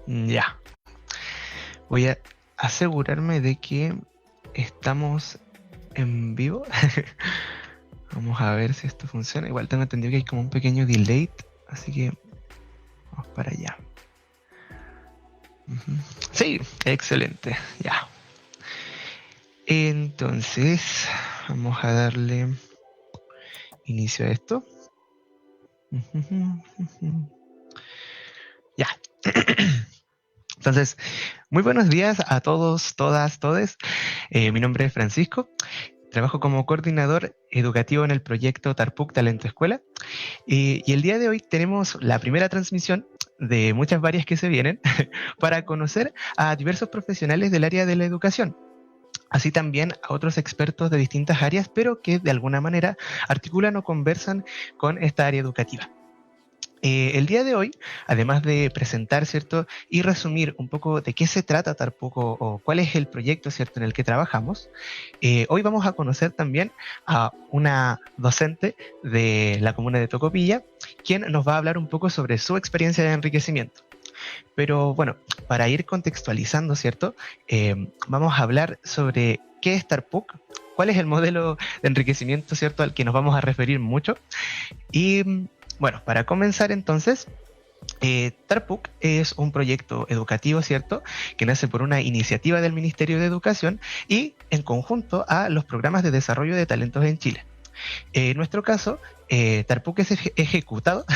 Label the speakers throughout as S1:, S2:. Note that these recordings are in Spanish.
S1: Ya. Voy a asegurarme de que estamos en vivo. Vamos a ver si esto funciona. Igual tengo entendido que hay como un pequeño delay, así que vamos para allá. Sí, excelente. Ya. Entonces, vamos a darle inicio a esto. Ya. Entonces, muy buenos días a todos, todas, todes. Mi nombre es Francisco. Trabajo como coordinador educativo en el proyecto Tarpuk Talento Escuela. Y el día de hoy tenemos la primera transmisión de muchas varias que se vienen para conocer a diversos profesionales del área de la educación, así también a otros expertos de distintas áreas, pero que de alguna manera articulan o conversan con esta área educativa. El día de hoy, además de presentar, ¿cierto? Y resumir un poco de qué se trata Tarpuk o cuál es el proyecto, ¿cierto? En el que trabajamos, hoy vamos a conocer también a una docente de la comuna de Tocopilla, quien nos va a hablar un poco sobre su experiencia de enriquecimiento. Pero bueno, para ir contextualizando, ¿cierto? Vamos a hablar sobre qué es Tarpuk, cuál es el modelo de enriquecimiento, ¿cierto? Al que nos vamos a referir mucho. Y bueno, para comenzar entonces, Tarpuk es un proyecto educativo, ¿cierto?, que nace por una iniciativa del Ministerio de Educación y en conjunto a los programas de desarrollo de talentos en Chile. En nuestro caso, Tarpuk es ejecutado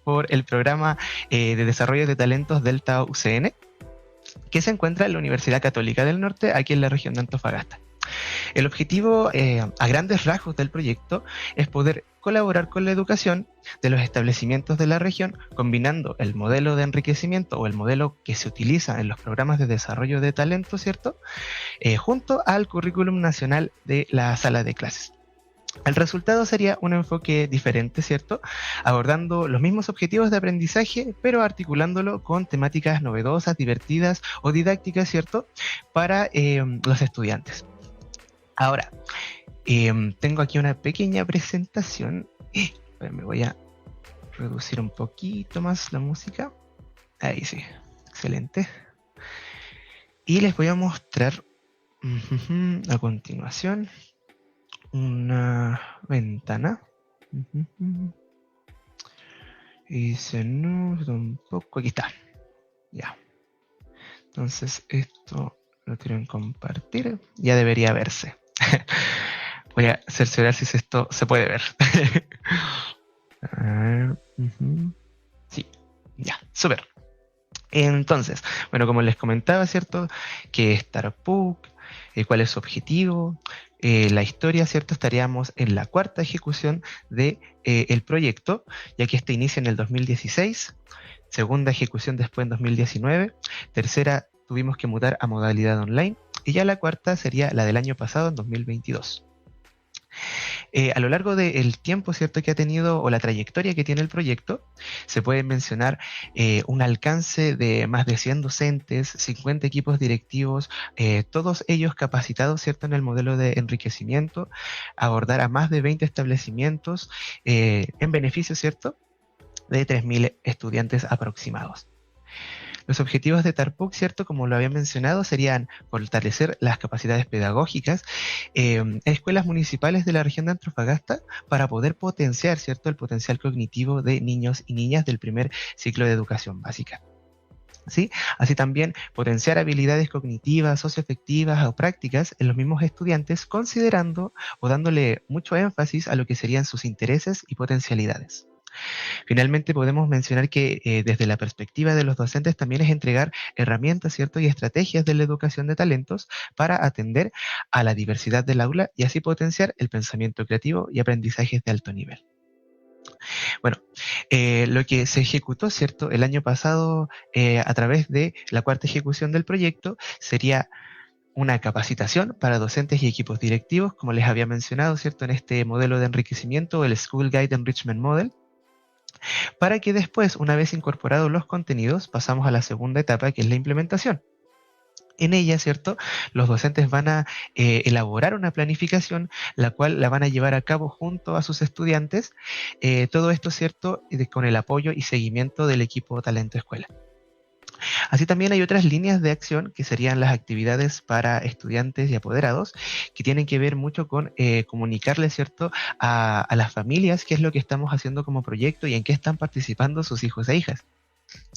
S1: por el programa de desarrollo de talentos Delta UCN, que se encuentra en la Universidad Católica del Norte, aquí en la región de Antofagasta. El objetivo, a grandes rasgos del proyecto, es poder colaborar con la educación de los establecimientos de la región, combinando el modelo de enriquecimiento o el modelo que se utiliza en los programas de desarrollo de talento, ¿cierto?, junto al currículum nacional de la sala de clases. El resultado sería un enfoque diferente, ¿cierto?, abordando los mismos objetivos de aprendizaje, pero articulándolo con temáticas novedosas, divertidas o didácticas, ¿cierto?, para los estudiantes. Ahora, tengo aquí una pequeña presentación. Me voy a reducir un poquito más la música. Ahí sí, excelente. Y les voy a mostrar a continuación una ventana. Y se nos da un poco. Aquí está. Ya. Entonces esto lo quiero en compartir. Ya debería verse. Voy a cerciorar si esto se puede ver. Sí, ya, súper. Entonces, bueno, como les comentaba, ¿cierto?, que es Tarpuk, cuál es su objetivo, la historia, ¿cierto? Estaríamos en la cuarta ejecución de el proyecto, ya que este inicia en el 2016, segunda ejecución después en 2019, tercera tuvimos que mutar a modalidad online, y ya la cuarta sería la del año pasado, en 2022. A lo largo del tiempo, ¿cierto?, que ha tenido o la trayectoria que tiene el proyecto, se puede mencionar un alcance de más de 100 docentes, 50 equipos directivos, todos ellos capacitados, ¿cierto?, en el modelo de enriquecimiento, abordar a más de 20 establecimientos en beneficio, ¿cierto?, de 3.000 estudiantes aproximados. Los objetivos de Tarpuk, ¿cierto?, como lo había mencionado, serían fortalecer las capacidades pedagógicas en escuelas municipales de la región de Antofagasta para poder potenciar, ¿cierto?, el potencial cognitivo de niños y niñas del primer ciclo de educación básica. ¿Sí? Así también potenciar habilidades cognitivas, socioafectivas o prácticas en los mismos estudiantes, considerando o dándole mucho énfasis a lo que serían sus intereses y potencialidades. Finalmente podemos mencionar que desde la perspectiva de los docentes también es entregar herramientas, ¿cierto?, y estrategias de la educación de talentos para atender a la diversidad del aula y así potenciar el pensamiento creativo y aprendizajes de alto nivel. Bueno, lo que se ejecutó, ¿cierto?, el año pasado a través de la cuarta ejecución del proyecto sería una capacitación para docentes y equipos directivos, como les había mencionado, ¿cierto?, en este modelo de enriquecimiento, el School Guide Enrichment Model, para que después, una vez incorporados los contenidos, pasamos a la segunda etapa, que es la implementación. En ella, ¿cierto?, los docentes van a elaborar una planificación, la cual la van a llevar a cabo junto a sus estudiantes, todo esto, ¿cierto?, con el apoyo y seguimiento del equipo Talento Escuela. Así también hay otras líneas de acción que serían las actividades para estudiantes y apoderados, que tienen que ver mucho con comunicarle, ¿cierto?, a las familias qué es lo que estamos haciendo como proyecto y en qué están participando sus hijos e hijas.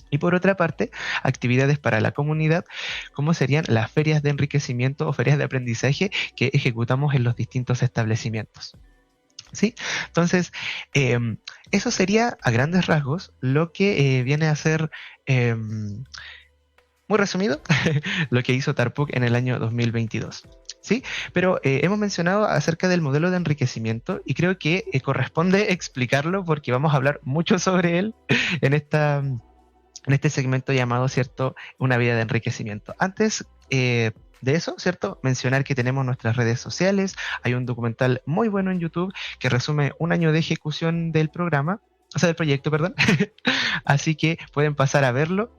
S1: Y por otra parte, actividades para la comunidad, como serían las ferias de enriquecimiento o ferias de aprendizaje que ejecutamos en los distintos establecimientos. ¿Sí? Entonces, eso sería a grandes rasgos lo que viene a ser, muy resumido, lo que hizo Tarpuk en el año 2022. ¿Sí? Pero hemos mencionado acerca del modelo de enriquecimiento y creo que corresponde explicarlo porque vamos a hablar mucho sobre él en este segmento llamado, ¿cierto?, una vida de enriquecimiento. Antes de eso, ¿cierto?, mencionar que tenemos nuestras redes sociales, hay un documental muy bueno en YouTube que resume un año de ejecución del programa, o sea, del proyecto, perdón, así que pueden pasar a verlo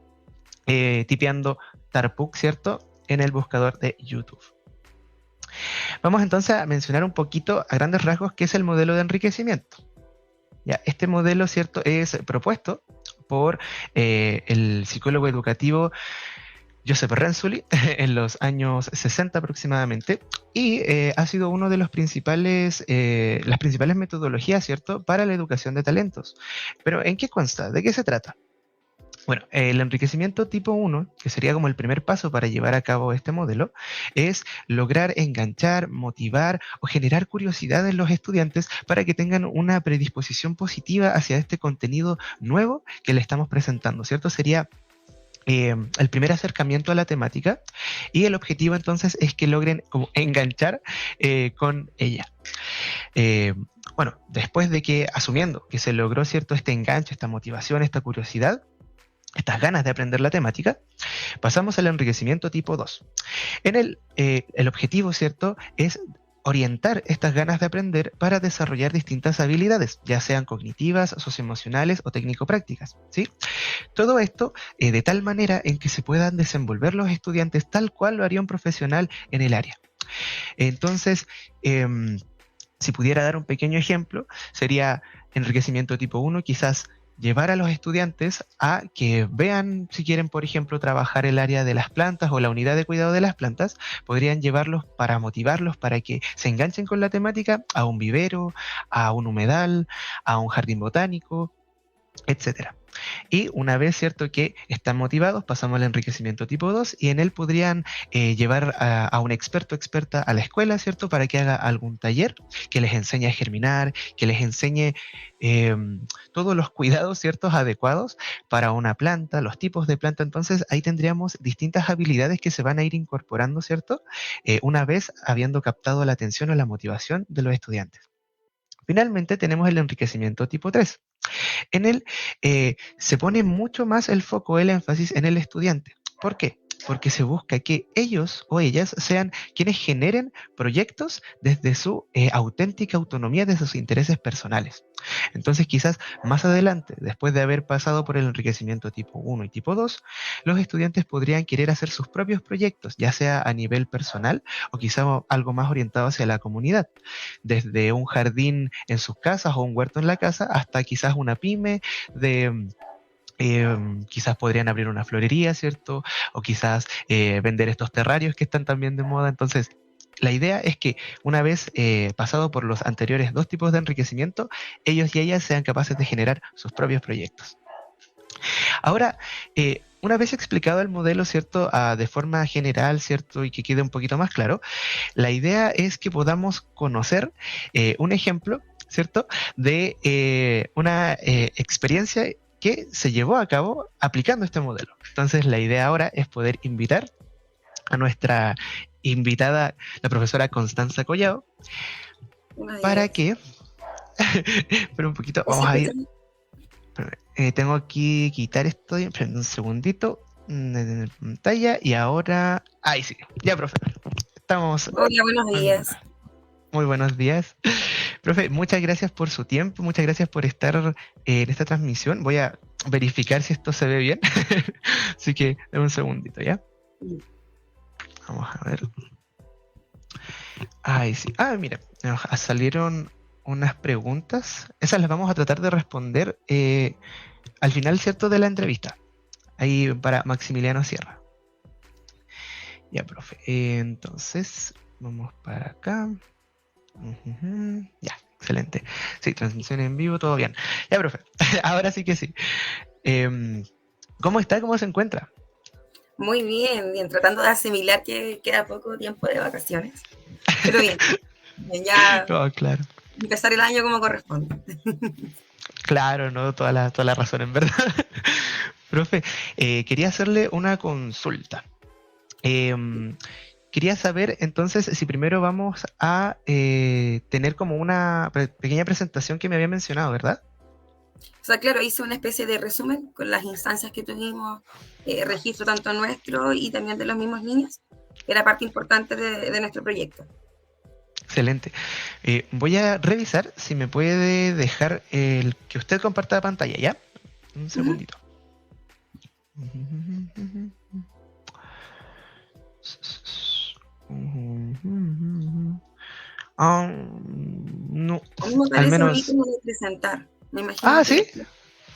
S1: tipeando Tarpuk, ¿cierto?, en el buscador de YouTube. Vamos entonces a mencionar un poquito a grandes rasgos qué es el modelo de enriquecimiento. Ya, este modelo, ¿cierto?, es propuesto por el psicólogo educativo Joseph Renzulli en los años 60 aproximadamente y ha sido uno de las principales metodologías, ¿cierto?, para la educación de talentos. Pero ¿en qué consta? ¿De qué se trata? Bueno, el enriquecimiento tipo 1, que sería como el primer paso para llevar a cabo este modelo, es lograr enganchar, motivar o generar curiosidad en los estudiantes para que tengan una predisposición positiva hacia este contenido nuevo que le estamos presentando, ¿cierto? Sería el primer acercamiento a la temática y el objetivo entonces es que logren como enganchar con ella. Bueno, después de que, asumiendo que se logró, ¿cierto?, este enganche, esta motivación, esta curiosidad, estas ganas de aprender la temática, pasamos al enriquecimiento tipo 2. En el objetivo, ¿cierto?, es orientar estas ganas de aprender para desarrollar distintas habilidades, ya sean cognitivas, socioemocionales o técnico-prácticas, ¿sí? Todo esto de tal manera en que se puedan desenvolver los estudiantes tal cual lo haría un profesional en el área. Entonces, si pudiera dar un pequeño ejemplo, sería enriquecimiento tipo 1, quizás llevar a los estudiantes a que vean, si quieren, por ejemplo, trabajar el área de las plantas o la unidad de cuidado de las plantas, podrían llevarlos para motivarlos, para que se enganchen con la temática a un vivero, a un humedal, a un jardín botánico, etcétera. Y una vez, ¿cierto?, que están motivados, pasamos al enriquecimiento tipo 2 y en él podrían llevar a un experto o experta a la escuela, ¿cierto?, para que haga algún taller que les enseñe a germinar, que les enseñe todos los cuidados, ¿ciertos?, adecuados para una planta, los tipos de planta. Entonces ahí tendríamos distintas habilidades que se van a ir incorporando, ¿cierto?, una vez habiendo captado la atención o la motivación de los estudiantes. Finalmente tenemos el enriquecimiento tipo 3. En él se pone mucho más el foco, el énfasis en el estudiante. ¿Por qué? Porque se busca que ellos o ellas sean quienes generen proyectos desde su auténtica autonomía, desde sus intereses personales. Entonces, quizás más adelante, después de haber pasado por el enriquecimiento tipo 1 y tipo 2, los estudiantes podrían querer hacer sus propios proyectos, ya sea a nivel personal o quizás algo más orientado hacia la comunidad, desde un jardín en sus casas o un huerto en la casa hasta quizás una pyme de... quizás podrían abrir una florería, ¿cierto? O quizás vender estos terrarios que están también de moda. Entonces, la idea es que una vez pasado por los anteriores dos tipos de enriquecimiento, ellos y ellas sean capaces de generar sus propios proyectos. Ahora, una vez explicado el modelo, ¿cierto?, de forma general, ¿cierto?, y que quede un poquito más claro, la idea es que podamos conocer un ejemplo, ¿cierto?, de una experiencia que se llevó a cabo aplicando este modelo. Entonces, la idea ahora es poder invitar a nuestra invitada, la profesora Constanza Collao, para que... pero un poquito, vamos a ir... tengo aquí quitar esto, un segundito, en pantalla, y ahora... Ahí sí, ya, profe. Estamos...
S2: Hola, buenos días.
S1: Muy buenos días. Profe, muchas gracias por su tiempo, muchas gracias por estar en esta transmisión. Voy a verificar si esto se ve bien. Así que, dame un segundito, ¿ya? Vamos a ver. Ahí sí. Mira, salieron unas preguntas. Esas las vamos a tratar de responder al final, ¿cierto?, de la entrevista. ahí para Maximiliano Sierra. Ya, profe. Entonces, vamos para acá. Ya, excelente. Sí, transmisión en vivo, todo bien. Ya, profe. Ahora sí que sí. ¿Cómo está? ¿Cómo se encuentra?
S2: Muy bien, bien, tratando de asimilar que queda poco tiempo de vacaciones. Pero bien, ya
S1: Oh, claro.
S2: empezar el año como corresponde.
S1: Claro, no, toda la razón, en verdad. Profe, quería hacerle una consulta. Em, Quería saber entonces si primero vamos a tener como una pequeña presentación que me había mencionado, ¿verdad?
S2: O sea, claro, hice una especie de resumen con las instancias que tuvimos, registro tanto nuestro y también de los mismos niños, que era parte importante de nuestro proyecto.
S1: Excelente. Voy a revisar si me puede dejar el que usted comparta la pantalla, ¿ya? Un
S2: Ujú.
S1: segundito. No,
S2: A mí me
S1: al
S2: parece un
S1: menos.
S2: icono de presentar. Me
S1: Ah,
S2: imagino
S1: sí.
S2: que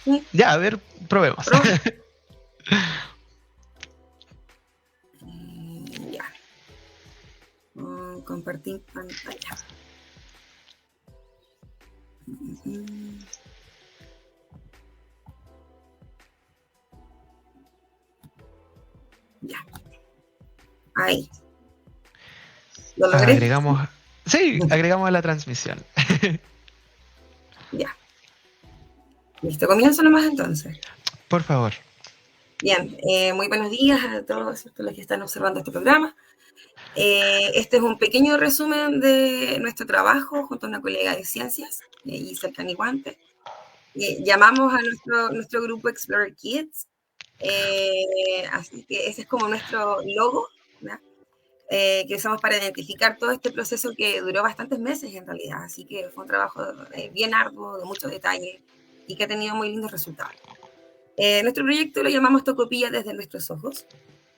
S2: sí.
S1: Ya, a ver, probemos.
S2: Pro, ya. Compartir pantalla. Mm, ya, ahí. ¿Lo logré?
S1: Agregamos. Sí, agregamos a la transmisión.
S2: Ya. Listo, comienzo nomás entonces.
S1: Por favor.
S2: Bien, muy buenos días a todos los que están observando este programa. Este es un pequeño resumen de nuestro trabajo junto a una colega de ciencias, Giselle Caniguante. Llamamos a nuestro grupo Explorer Kids, así que ese es como nuestro logo, ¿no? Que usamos para identificar todo este proceso que duró bastantes meses en realidad, así que fue un trabajo bien arduo, de mucho detalle y que ha tenido muy lindos resultados. Nuestro proyecto lo llamamos Tocopilla desde nuestros ojos.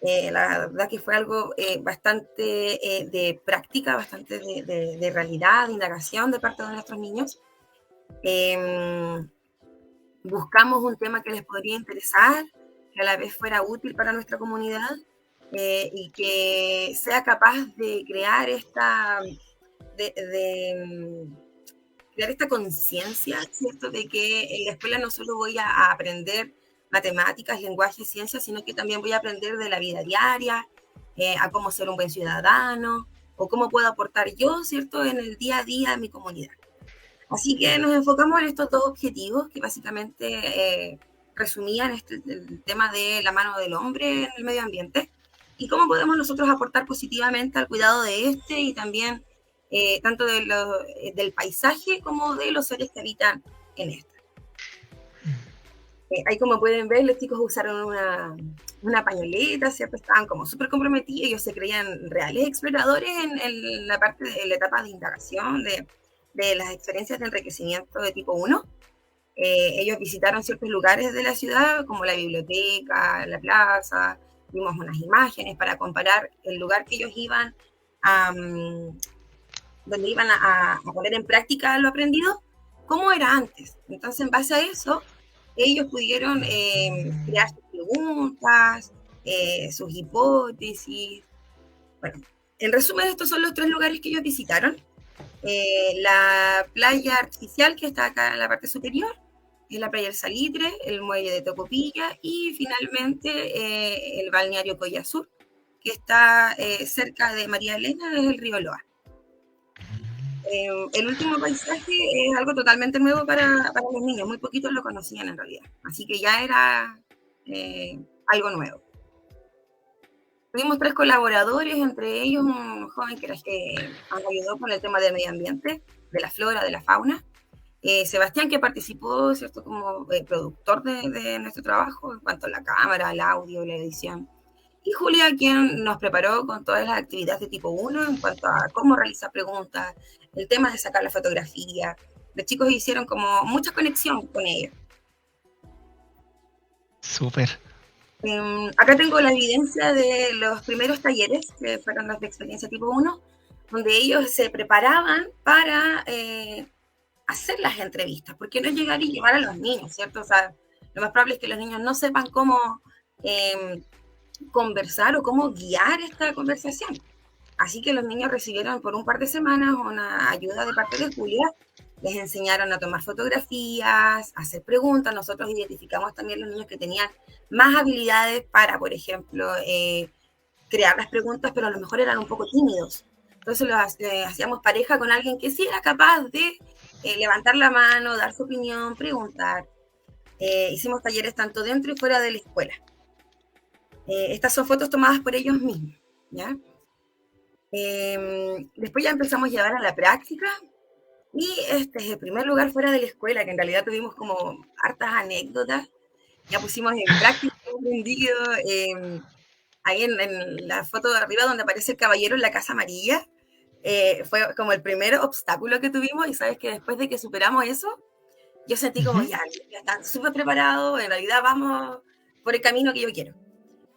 S2: La verdad que fue algo bastante de práctica, bastante de realidad, de indagación de parte de nuestros niños. Buscamos un tema que les podría interesar, que a la vez fuera útil para nuestra comunidad y que sea capaz de crear crear esta conciencia, ¿cierto? De que en la escuela no solo voy a aprender matemáticas, lenguaje, ciencias, sino que también voy a aprender de la vida diaria, a cómo ser un buen ciudadano, o cómo puedo aportar yo, ¿cierto?, en el día a día de mi comunidad. Así que nos enfocamos en estos dos objetivos que básicamente resumían el tema de la mano del hombre en el medio ambiente y cómo podemos nosotros aportar positivamente al cuidado de este y también tanto del paisaje como de los seres que habitan en este. Ahí como pueden ver, los chicos usaron una pañoleta, ¿cierto? Estaban como súper comprometidos, ellos se creían reales exploradores en la parte de la etapa de indagación, de las experiencias de enriquecimiento de tipo 1. Ellos visitaron ciertos lugares de la ciudad, como la biblioteca, la plaza, vimos unas imágenes para comparar el lugar que ellos iban donde iban a poner en práctica lo aprendido, cómo era antes. Entonces, en base a eso, ellos pudieron crear sus preguntas, sus hipótesis. Bueno, en resumen, estos son los 3 lugares que ellos visitaron. La playa artificial, que está acá en la parte superior, es la playa del Salitre, el muelle de Tocopilla y finalmente el balneario Coya Sur, que está cerca de María Elena, es el río Loa. El último paisaje es algo totalmente nuevo para los niños, muy poquitos lo conocían en realidad, así que ya era algo nuevo. Tuvimos 3 colaboradores, entre ellos un joven que nos ayudó con el tema del medio ambiente, de la flora, de la fauna. Sebastián, que participó, ¿cierto?, como productor de nuestro trabajo en cuanto a la cámara, el audio, la edición. Y Julia, quien nos preparó con todas las actividades de tipo 1 en cuanto a cómo realizar preguntas, el tema de sacar la fotografía. Los chicos hicieron como mucha conexión con ellos.
S1: Súper.
S2: Acá tengo la evidencia de los primeros talleres, que fueron los de experiencia tipo 1, donde ellos se preparaban para hacer las entrevistas, porque no llegar y llevar a los niños, ¿cierto? O sea, lo más probable es que los niños no sepan cómo conversar o cómo guiar esta conversación. Así que los niños recibieron por un par de semanas una ayuda de parte de Julia. Les enseñaron a tomar fotografías, a hacer preguntas. Nosotros identificamos también los niños que tenían más habilidades para, por ejemplo, crear las preguntas, pero a lo mejor eran un poco tímidos. Entonces hacíamos pareja con alguien que sí era capaz de levantar la mano, dar su opinión, preguntar. Hicimos talleres tanto dentro y fuera de la escuela. Estas son fotos tomadas por ellos mismos, ¿ya? Después ya empezamos a llevar a la práctica y este es el primer lugar fuera de la escuela, que en realidad tuvimos como hartas anécdotas. Ya pusimos en práctica aprendido, ahí en la foto de arriba donde aparece el caballero en la casa amarilla. Fue como el primer obstáculo que tuvimos y sabes que después de que superamos eso, yo sentí como ya están súper preparados, en realidad vamos por el camino que yo quiero.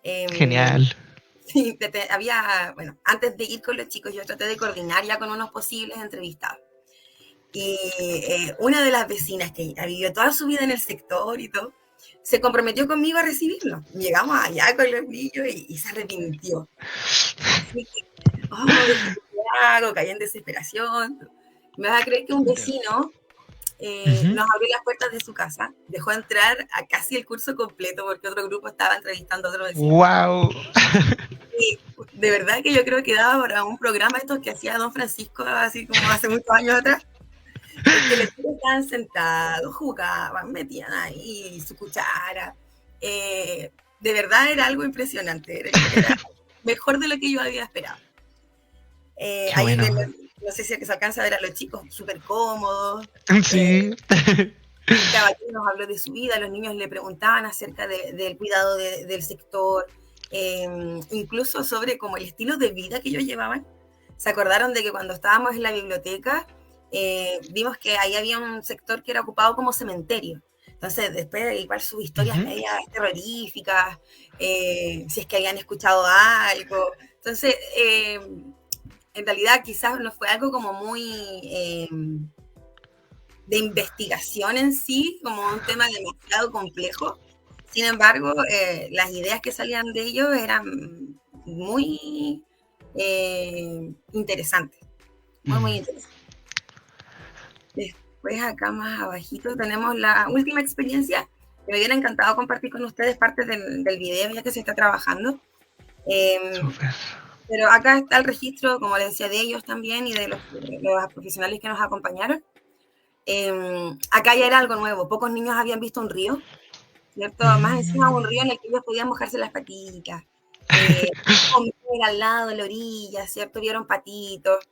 S1: Genial.
S2: Sí, había, bueno, antes de ir con los chicos yo traté de coordinar ya con unos posibles entrevistados. Y una de las vecinas que vivió toda su vida en el sector y todo, se comprometió conmigo a recibirlo. Llegamos allá con los niños y se arrepintió. Así que, ¿qué hago? Caí en desesperación. Me vas a creer que un vecino nos abrió las puertas de su casa, dejó entrar a casi el curso completo porque otro grupo estaba entrevistando a otro vecino.
S1: ¡Wow!
S2: Y de verdad que yo creo que daba para un programa estos que hacía Don Francisco así como hace muchos años atrás, porque los chicos estaban sentados, jugaban, metían ahí su cuchara. De verdad era algo impresionante, era mejor de lo que yo había esperado. Ahí bueno. No sé si se alcanza a ver a los chicos súper cómodos.
S1: Sí.
S2: El caballero nos habló de su vida, los niños le preguntaban acerca del cuidado del sector, incluso sobre como el estilo de vida que ellos llevaban. Se acordaron de que cuando estábamos en la biblioteca, vimos que ahí había un sector que era ocupado como cementerio. Entonces, después igual sus historias medias terroríficas, si es que habían escuchado algo. Entonces, en realidad quizás no fue algo como muy de investigación en sí, como un tema demasiado complejo. Sin embargo, las ideas que salían de ellos eran muy interesantes, muy interesantes. Después acá más abajito tenemos la última experiencia que me hubiera encantado compartir con ustedes parte del video ya que se está trabajando. Pero acá está el registro, como les decía, de ellos también y de los profesionales que nos acompañaron. Acá ya era algo nuevo, pocos niños habían visto un río, ¿cierto? Más encima un río en el que ellos podían mojarse las patitas, comer al lado de la orilla, ¿cierto? Vieron patitos,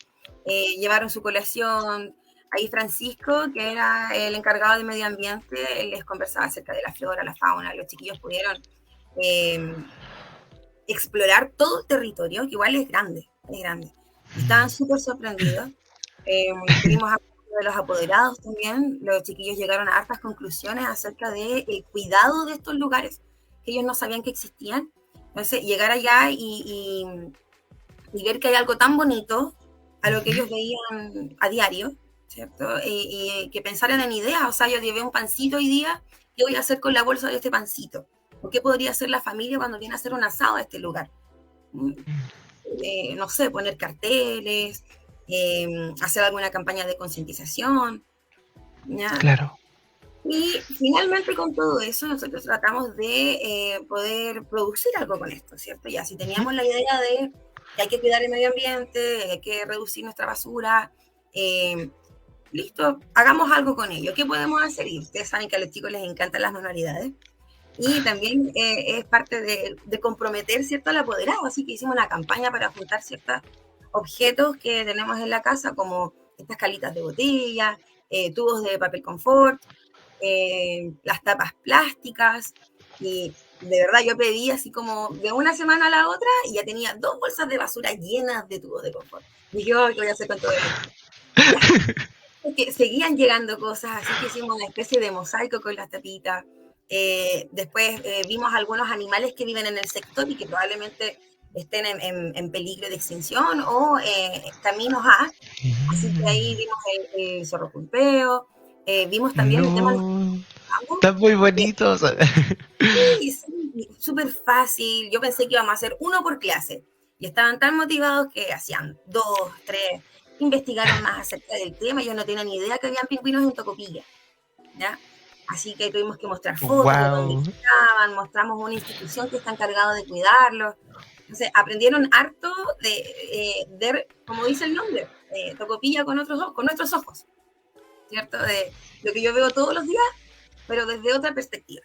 S2: llevaron su colación. Ahí Francisco, que era el encargado de medio ambiente, él les conversaba acerca de la flora, la fauna. Los chiquillos pudieron explorar todo el territorio, que igual es grande. Estaban súper sorprendidos. Tuvimos apoyo de los apoderados también. Los chiquillos llegaron a hartas conclusiones acerca del cuidado de estos lugares que ellos no sabían que existían. Entonces, llegar allá y ver que hay algo tan bonito a lo que ellos veían a diario, ¿cierto? Y que pensaran en ideas. O sea, yo llevé un pancito hoy día, ¿qué voy a hacer con la bolsa de este pancito? ¿O qué podría hacer la familia cuando viene a hacer un asado a este lugar? No sé, poner carteles, hacer alguna campaña de concientización. ¿Ya?
S1: Claro.
S2: Y finalmente con todo eso nosotros tratamos de poder producir algo con esto, ¿cierto? Ya, si teníamos la idea de que hay que cuidar el medio ambiente, hay que reducir nuestra basura, listo, hagamos algo con ello. ¿Qué podemos hacer? Y ustedes saben que a los chicos les encantan las manualidades. Y también es parte de comprometer, ¿cierto?, al apoderado. Así que hicimos una campaña para juntar ciertos objetos que tenemos en la casa, como estas calitas de botella, tubos de papel confort, las tapas plásticas. Y de verdad yo pedí así como de una semana a la otra y ya tenía 2 bolsas de basura llenas de tubos de confort. Y yo, ¿qué voy a hacer con todo esto? Porque seguían llegando cosas, así que hicimos una especie de mosaico con las tapitas. Después vimos algunos animales que viven en el sector y que probablemente estén en peligro de extinción o caminos a. Así que ahí vimos el zorro pulpeo, vimos también el tema de los...
S1: Están muy bonitos.
S2: Sí, súper fácil. Yo pensé que íbamos a hacer uno por clase. Y estaban tan motivados que hacían 2, 3, investigaron más acerca del tema. Yo no tenía ni idea que habían pingüinos en Tocopilla, ¿ya? Así que tuvimos que mostrar fotos de dónde
S1: Wow.
S2: estaban, mostramos una institución que está encargada de cuidarlos. Entonces, aprendieron harto de como dice el nombre, Tocopilla con nuestros ojos, ¿cierto? De lo que yo veo todos los días, pero desde otra perspectiva.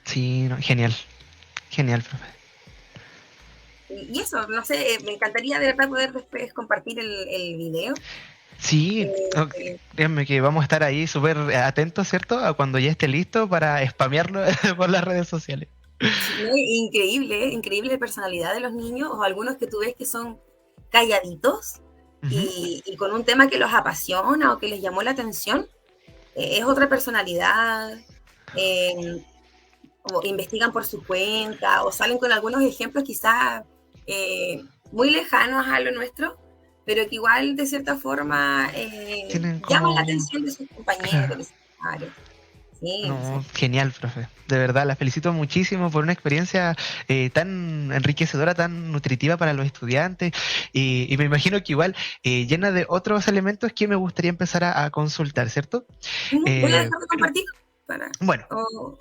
S1: Sí, no, genial. Genial, profe.
S2: Y eso, no sé, me encantaría de verdad poder después compartir el video.
S1: Sí,
S2: Eh,
S1: créanme que vamos a estar ahí súper atentos, ¿cierto? A cuando ya esté listo para spamearlo por las redes sociales.
S2: sí, no, increíble personalidad de los niños, o algunos que tú ves que son calladitos
S1: Ujú.
S2: y con un tema que los apasiona o que les llamó la atención, es otra personalidad, eh, o investigan por su cuenta, o salen con algunos ejemplos quizás muy lejanos a lo nuestro, pero que igual de cierta forma
S1: Tienen
S2: llaman la
S1: como...
S2: atención de sus compañeros,
S1: Claro.
S2: de sus pares. Sí, sí.
S1: No, genial, profe. De verdad, la felicito muchísimo por una experiencia tan enriquecedora, tan nutritiva para los estudiantes y me imagino que igual llena de otros elementos que me gustaría empezar a consultar, ¿cierto?
S2: Voy a dejar de
S1: Pero,
S2: compartir para...
S1: bueno,
S2: Oh,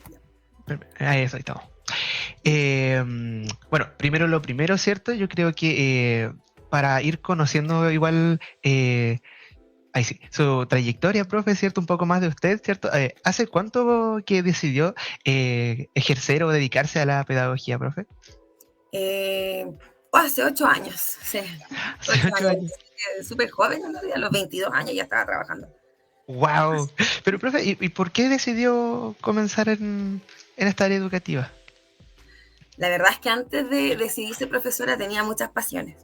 S1: ahí eso, ahí estamos. Bueno, primero lo primero, ¿cierto? Yo creo que para ir conociendo igual, ahí sí, su trayectoria, profe, ¿cierto? Un poco más de usted, ¿cierto? ¿Hace cuánto que decidió ejercer o dedicarse a la pedagogía, profe?
S2: eh, hace 8 años, sí,
S1: Hace
S2: 8 años.
S1: 8 años.
S2: Súper joven, en realidad, a los 22 años ya estaba trabajando.
S1: ¡Wow! Pero, profe, ¿y por qué decidió comenzar en esta área educativa?
S2: La verdad es que antes de decidir ser profesora tenía muchas pasiones,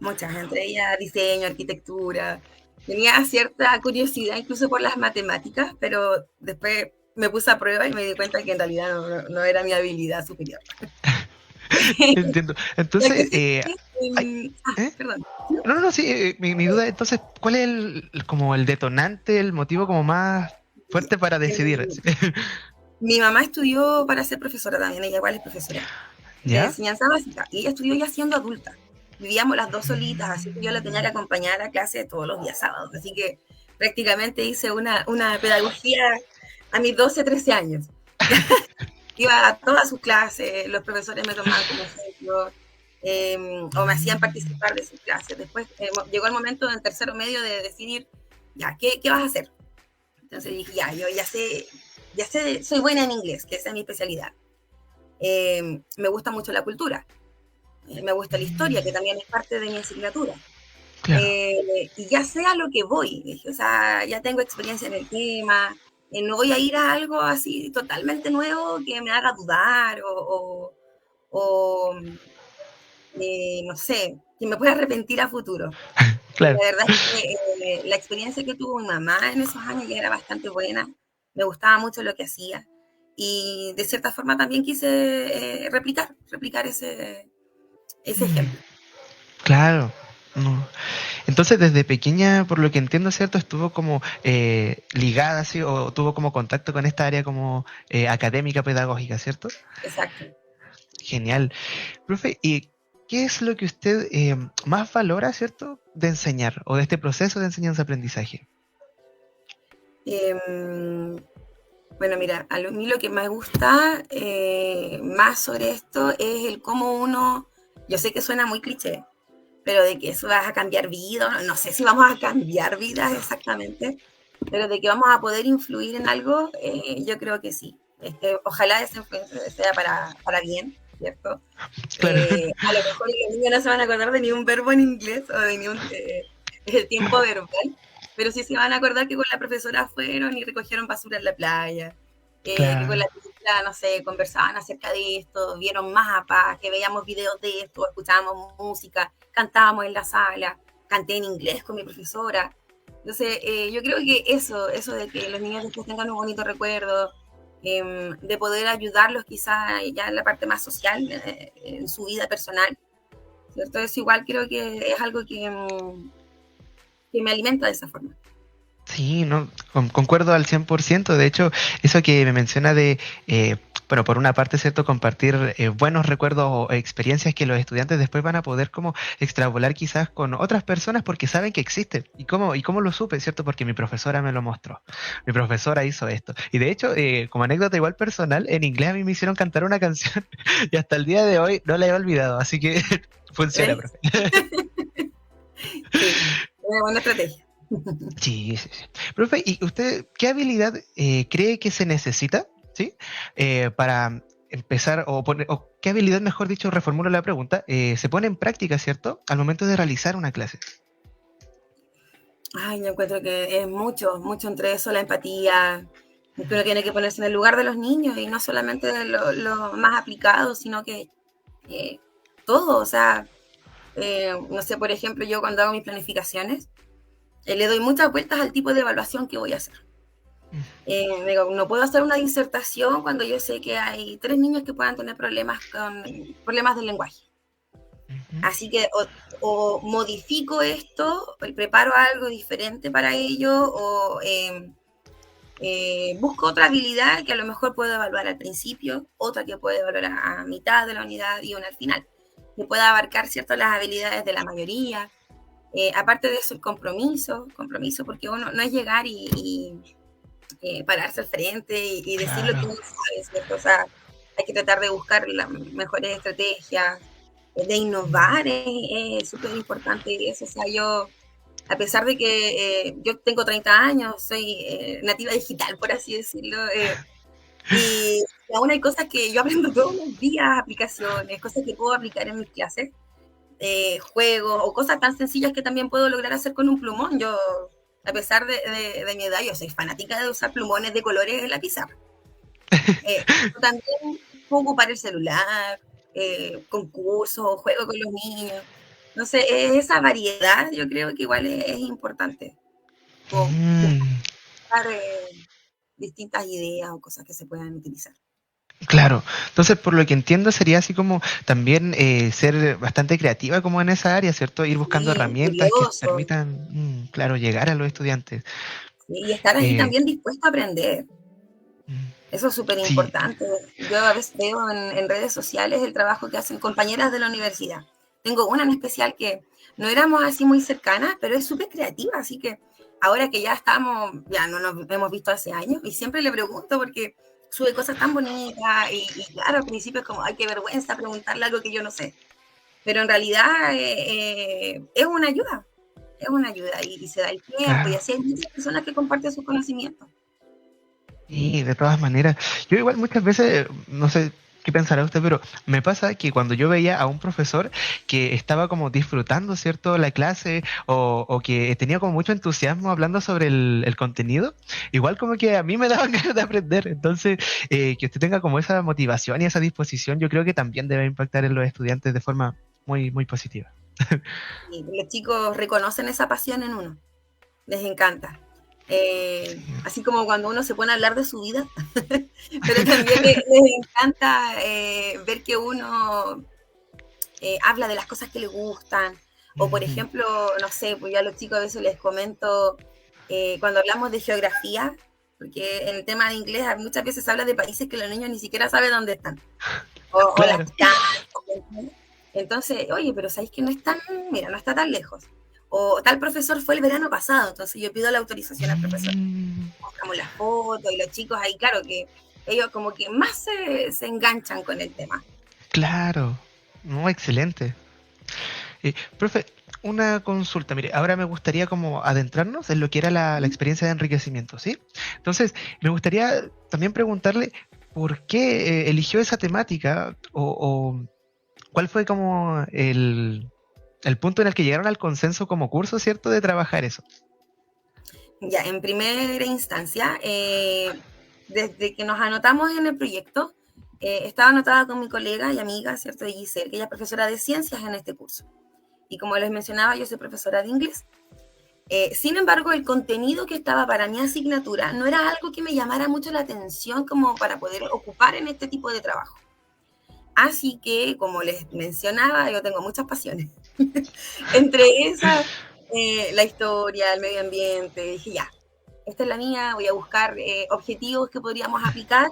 S2: muchas, entre ellas diseño, arquitectura. Tenía cierta curiosidad incluso por las matemáticas, pero después me puse a prueba y me di cuenta que en realidad no era mi habilidad superior.
S1: Entiendo.
S2: La
S1: Entonces,
S2: cosa es que,
S1: ay, ¿eh?
S2: perdón.
S1: No, no, no, sí, mi duda, entonces, ¿cuál es como el detonante, el motivo como más fuerte para decidir?
S2: El- Mi mamá estudió para ser profesora también, ella igual es profesora de
S1: ¿Ya?
S2: enseñanza básica, y ella estudió ya siendo adulta. Vivíamos las dos solitas, así que yo la tenía que
S1: Mm.
S2: acompañar a clase todos los días sábados. Así que prácticamente hice una pedagogía a mis 12, 13 años. Iba a todas sus clases, los profesores me tomaban como ejemplo, o me hacían participar de sus clases. Después llegó el momento en tercero medio de decidir, ya, ¿qué vas a hacer? Entonces dije, ya, yo ya sé, soy buena en inglés, que esa es mi especialidad. Me gusta mucho la cultura, me gusta la historia, que también es parte de mi asignatura.
S1: Claro.
S2: Y ya sé a lo que voy, dije, o sea, ya tengo experiencia en el tema, no voy a ir a algo así totalmente nuevo que me haga dudar o no sé, que me pueda arrepentir a futuro.
S1: Claro.
S2: La verdad es que la experiencia que tuvo mi mamá en esos años ya era bastante buena, me gustaba mucho lo que hacía y de cierta forma también quise replicar ese ejemplo.
S1: Claro. No. Entonces, desde pequeña, por lo que entiendo, ¿cierto? Estuvo como ligada, ¿sí? O tuvo como contacto con esta área como académica pedagógica, ¿cierto?
S2: Exacto.
S1: Genial. Profe, ¿y qué es lo que usted más valora, ¿cierto? De enseñar o de este proceso de enseñanza-aprendizaje.
S2: Eh, bueno, mira, a mí lo que me gusta más sobre esto es el cómo uno, yo sé que suena muy cliché, pero de que eso vas a cambiar vidas, no sé si vamos a cambiar vidas exactamente, pero de que vamos a poder influir en algo, yo creo que sí. Ojalá esa influencia sea para bien, ¿cierto?
S1: Claro.
S2: A lo mejor los niños no se van a acordar de ni un verbo en inglés o de ni un tiempo verbal, pero sí se van a acordar que con la profesora fueron y recogieron basura en la playa, que con
S1: Claro.
S2: la teacher, no sé, conversaban acerca de esto, vieron mapas, que veíamos videos de esto, escuchábamos música, cantábamos en la sala, canté en inglés con mi profesora. Entonces, yo creo que eso de que los niños después tengan un bonito recuerdo, de poder ayudarlos quizá ya en la parte más social, en su vida personal, ¿cierto? Eso igual creo que es algo que me alimenta de esa forma.
S1: Sí, no, concuerdo al 100%. De hecho, eso que me menciona de bueno, por una parte, ¿cierto? Compartir buenos recuerdos o experiencias que los estudiantes después van a poder como extrapolar quizás con otras personas porque saben que existe. Y cómo lo supe, ¿cierto? Porque mi profesora me lo mostró. Mi profesora hizo esto. Y de hecho, como anécdota igual personal, en inglés a mí me hicieron cantar una canción y hasta el día de hoy no la he olvidado. Así que funciona,
S2: ¿Ves?
S1: profe.
S2: Sí, una buena estrategia.
S1: Sí, sí, sí. Profe, ¿y usted qué habilidad cree que se necesita, ¿sí? Para empezar, o qué habilidad, mejor dicho, reformulo la pregunta, se pone en práctica, ¿cierto? Al momento de realizar una clase.
S2: Ay, yo encuentro que es mucho, mucho entre eso, la empatía, que uno tiene que ponerse en el lugar de los niños y no solamente lo más aplicado, sino que eh, todo, o sea, no sé, por ejemplo, yo cuando hago mis planificaciones, le doy muchas vueltas al tipo de evaluación que voy a hacer. Digo, no puedo hacer una disertación cuando yo sé que hay 3 niños que puedan tener problemas del lenguaje.
S1: Ujú.
S2: Así que o modifico esto, preparo algo diferente para ello, o busco otra habilidad que a lo mejor puedo evaluar al principio, otra que puedo evaluar a mitad de la unidad y una al final, que pueda abarcar ciertas las habilidades de la mayoría. Aparte de eso, el compromiso, porque uno no es llegar y pararse al frente y decir lo que
S1: Claro.
S2: uno sabe, ¿cierto? O sea, hay que tratar de buscar las mejores estrategias, de innovar es súper importante eso. O sea, yo, a pesar de que yo tengo 30 años, soy nativa digital, por así decirlo, y aún hay cosas que yo aprendo todos los días, aplicaciones, cosas que puedo aplicar en mis clases, juegos o cosas tan sencillas que también puedo lograr hacer con un plumón. Yo, a pesar de mi edad, yo soy fanática de usar plumones de colores en la pizarra. También puedo ocupar el celular, concursos o juego con los niños. No sé, esa variedad yo creo que igual es importante. Como
S1: Mm,
S2: buscar distintas ideas o cosas que se puedan utilizar.
S1: claro. Entonces, por lo que entiendo, sería así como también ser bastante creativa como en esa área, ¿cierto? Ir buscando
S2: Sí,
S1: herramientas que
S2: curioso.
S1: permitan, claro, llegar a los estudiantes.
S2: Sí, y estar ahí
S1: Eh,
S2: también dispuesto a aprender.
S1: mm,
S2: Eso es súper
S1: sí,
S2: importante. Yo a veces veo en redes sociales el trabajo que hacen compañeras de la universidad. Tengo una en especial que no éramos así muy cercanas, pero es súper creativa, así que ahora que ya estamos, ya no nos hemos visto hace años, y siempre le pregunto porque sube cosas tan bonitas y claro, al principio es como, ay, qué vergüenza preguntarle algo que yo no sé, pero en realidad es una ayuda y se da el tiempo y
S1: claro.
S2: así hay muchas personas que comparten sus conocimientos.
S1: Y de todas maneras, yo igual muchas veces, no sé qué pensará usted, pero me pasa que cuando yo veía a un profesor que estaba como disfrutando, ¿cierto?, la clase o que tenía como mucho entusiasmo hablando sobre el contenido, igual como que a mí me daban ganas de aprender. Entonces, que usted tenga como esa motivación y esa disposición, yo creo que también debe impactar en los estudiantes de forma muy, muy positiva.
S2: Y los chicos reconocen esa pasión en uno, les encanta. Así como cuando uno se pone a hablar de su vida, pero también les encanta ver que uno habla de las cosas que le gustan, o por
S1: Ujú.
S2: ejemplo, no sé, pues yo a los chicos a veces les comento, cuando hablamos de geografía, porque en el tema de inglés muchas veces se habla de países que los niños ni siquiera saben dónde están, o las
S1: Claro.
S2: calles. Entonces, oye, pero ¿sabéis que no es tan, mira, no está tan lejos? O tal profesor fue el verano pasado, entonces yo pido la autorización al profesor.
S1: Mm,
S2: Mostramos la foto y los chicos ahí, claro que ellos como que más se enganchan con el tema.
S1: claro. No, excelente. Profe, una consulta, mire, ahora me gustaría como adentrarnos en lo que era la experiencia de enriquecimiento, ¿sí? Entonces, me gustaría también preguntarle por qué eligió esa temática o cuál fue como el punto en el que llegaron al consenso como curso, ¿cierto?, de trabajar eso.
S2: Ya, en primera instancia, desde que nos anotamos en el proyecto, estaba anotada con mi colega y amiga, ¿cierto?, de Giselle, que ella es profesora de ciencias en este curso. Y como les mencionaba, yo soy profesora de inglés. Sin embargo, el contenido que estaba para mi asignatura no era algo que me llamara mucho la atención como para poder ocupar en este tipo de trabajo. Así que, como les mencionaba, yo tengo muchas pasiones. Entre esas, la historia, el medio ambiente. Dije, ya, esta es la mía, voy a buscar objetivos que podríamos aplicar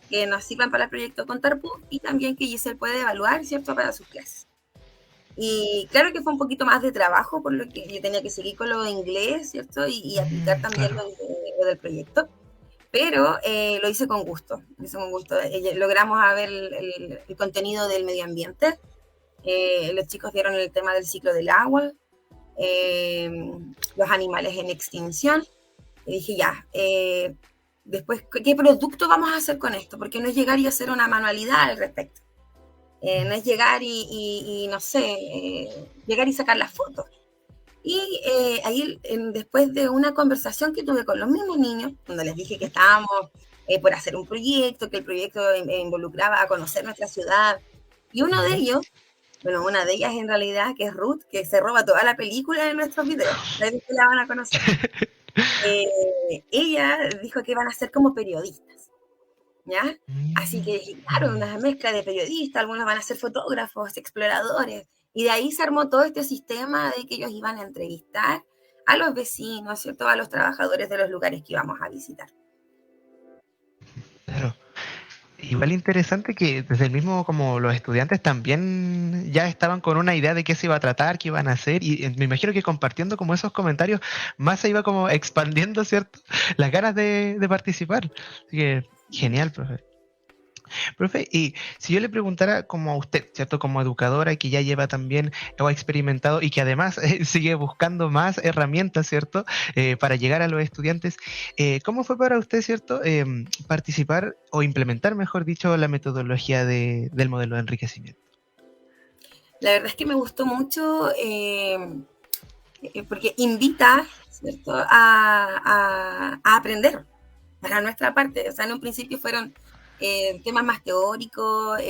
S2: que nos sirvan para el proyecto con Tarpú y también que Giselle puede evaluar, ¿cierto?, para sus clases. Y claro que fue un poquito más de trabajo, por lo que yo tenía que seguir con lo de inglés, ¿cierto? Y aplicar también
S1: Claro.
S2: lo del proyecto. Pero lo hice con gusto, lo hice con gusto. Logramos ver el contenido del medio ambiente. Los chicos vieron el tema del ciclo del agua, los animales en extinción. Y dije, ya, después, ¿qué producto vamos a hacer con esto? Porque no es llegar y hacer una manualidad al respecto. No es llegar y no sé, llegar y sacar las fotos. Y ahí, después de una conversación que tuve con los mismos niños, donde les dije que estábamos por hacer un proyecto, que el proyecto involucraba a conocer nuestra ciudad, y uno de ellos, bueno, una de ellas en realidad, que es Ruth, que se roba toda la película de nuestros videos, ustedes la van a conocer. Ella dijo que iban a ser como periodistas, ¿ya? Así que, claro, una mezcla de periodistas, algunos van a ser fotógrafos, exploradores, y de ahí se armó todo este sistema de que ellos iban a entrevistar a los vecinos, ¿cierto?, a los trabajadores de los lugares que íbamos a visitar.
S1: Claro. Igual interesante que desde el mismo, como los estudiantes también ya estaban con una idea de qué se iba a tratar, qué iban a hacer, y me imagino que compartiendo como esos comentarios, más se iba como expandiendo, ¿cierto? Las ganas de participar. Así que, genial, profe. Profe, y si yo le preguntara como a usted, ¿cierto? Como educadora que ya lleva también o ha experimentado y que además sigue buscando más herramientas, ¿cierto? Para llegar a los estudiantes, ¿cómo fue para usted, ¿cierto? Participar o implementar, mejor dicho, la metodología del modelo de enriquecimiento.
S2: La verdad es que me gustó mucho porque invita, ¿cierto?, a aprender para nuestra parte. O sea, en un principio fueron temas más teóricos,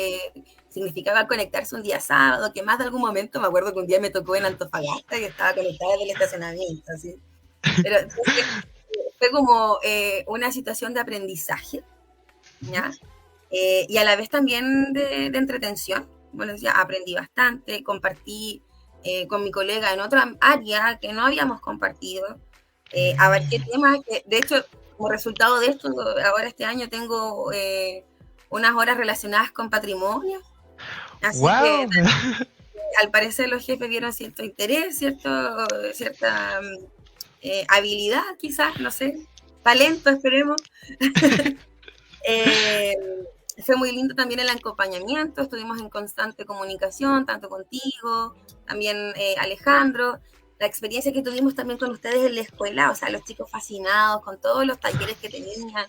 S2: significaba conectarse un día sábado, que más de algún momento, me acuerdo que un día me tocó en Antofagasta y estaba conectada del estacionamiento, así. Pero entonces, fue como una situación de aprendizaje, ¿ya? Y a la vez también de entretención. Bueno, ya aprendí bastante, compartí con mi colega en otra área que no habíamos compartido, abarqué temas que, de hecho, como resultado de esto, ahora este año tengo unas horas relacionadas con patrimonio, así que
S1: ¡Wow!
S2: al parecer los jefes vieron cierto interés, cierta habilidad quizás, no sé, talento, esperemos. Fue muy lindo también el acompañamiento, estuvimos en constante comunicación, tanto contigo, también Alejandro, la experiencia que tuvimos también con ustedes en la escuela, o sea, los chicos fascinados con todos los talleres que tenían,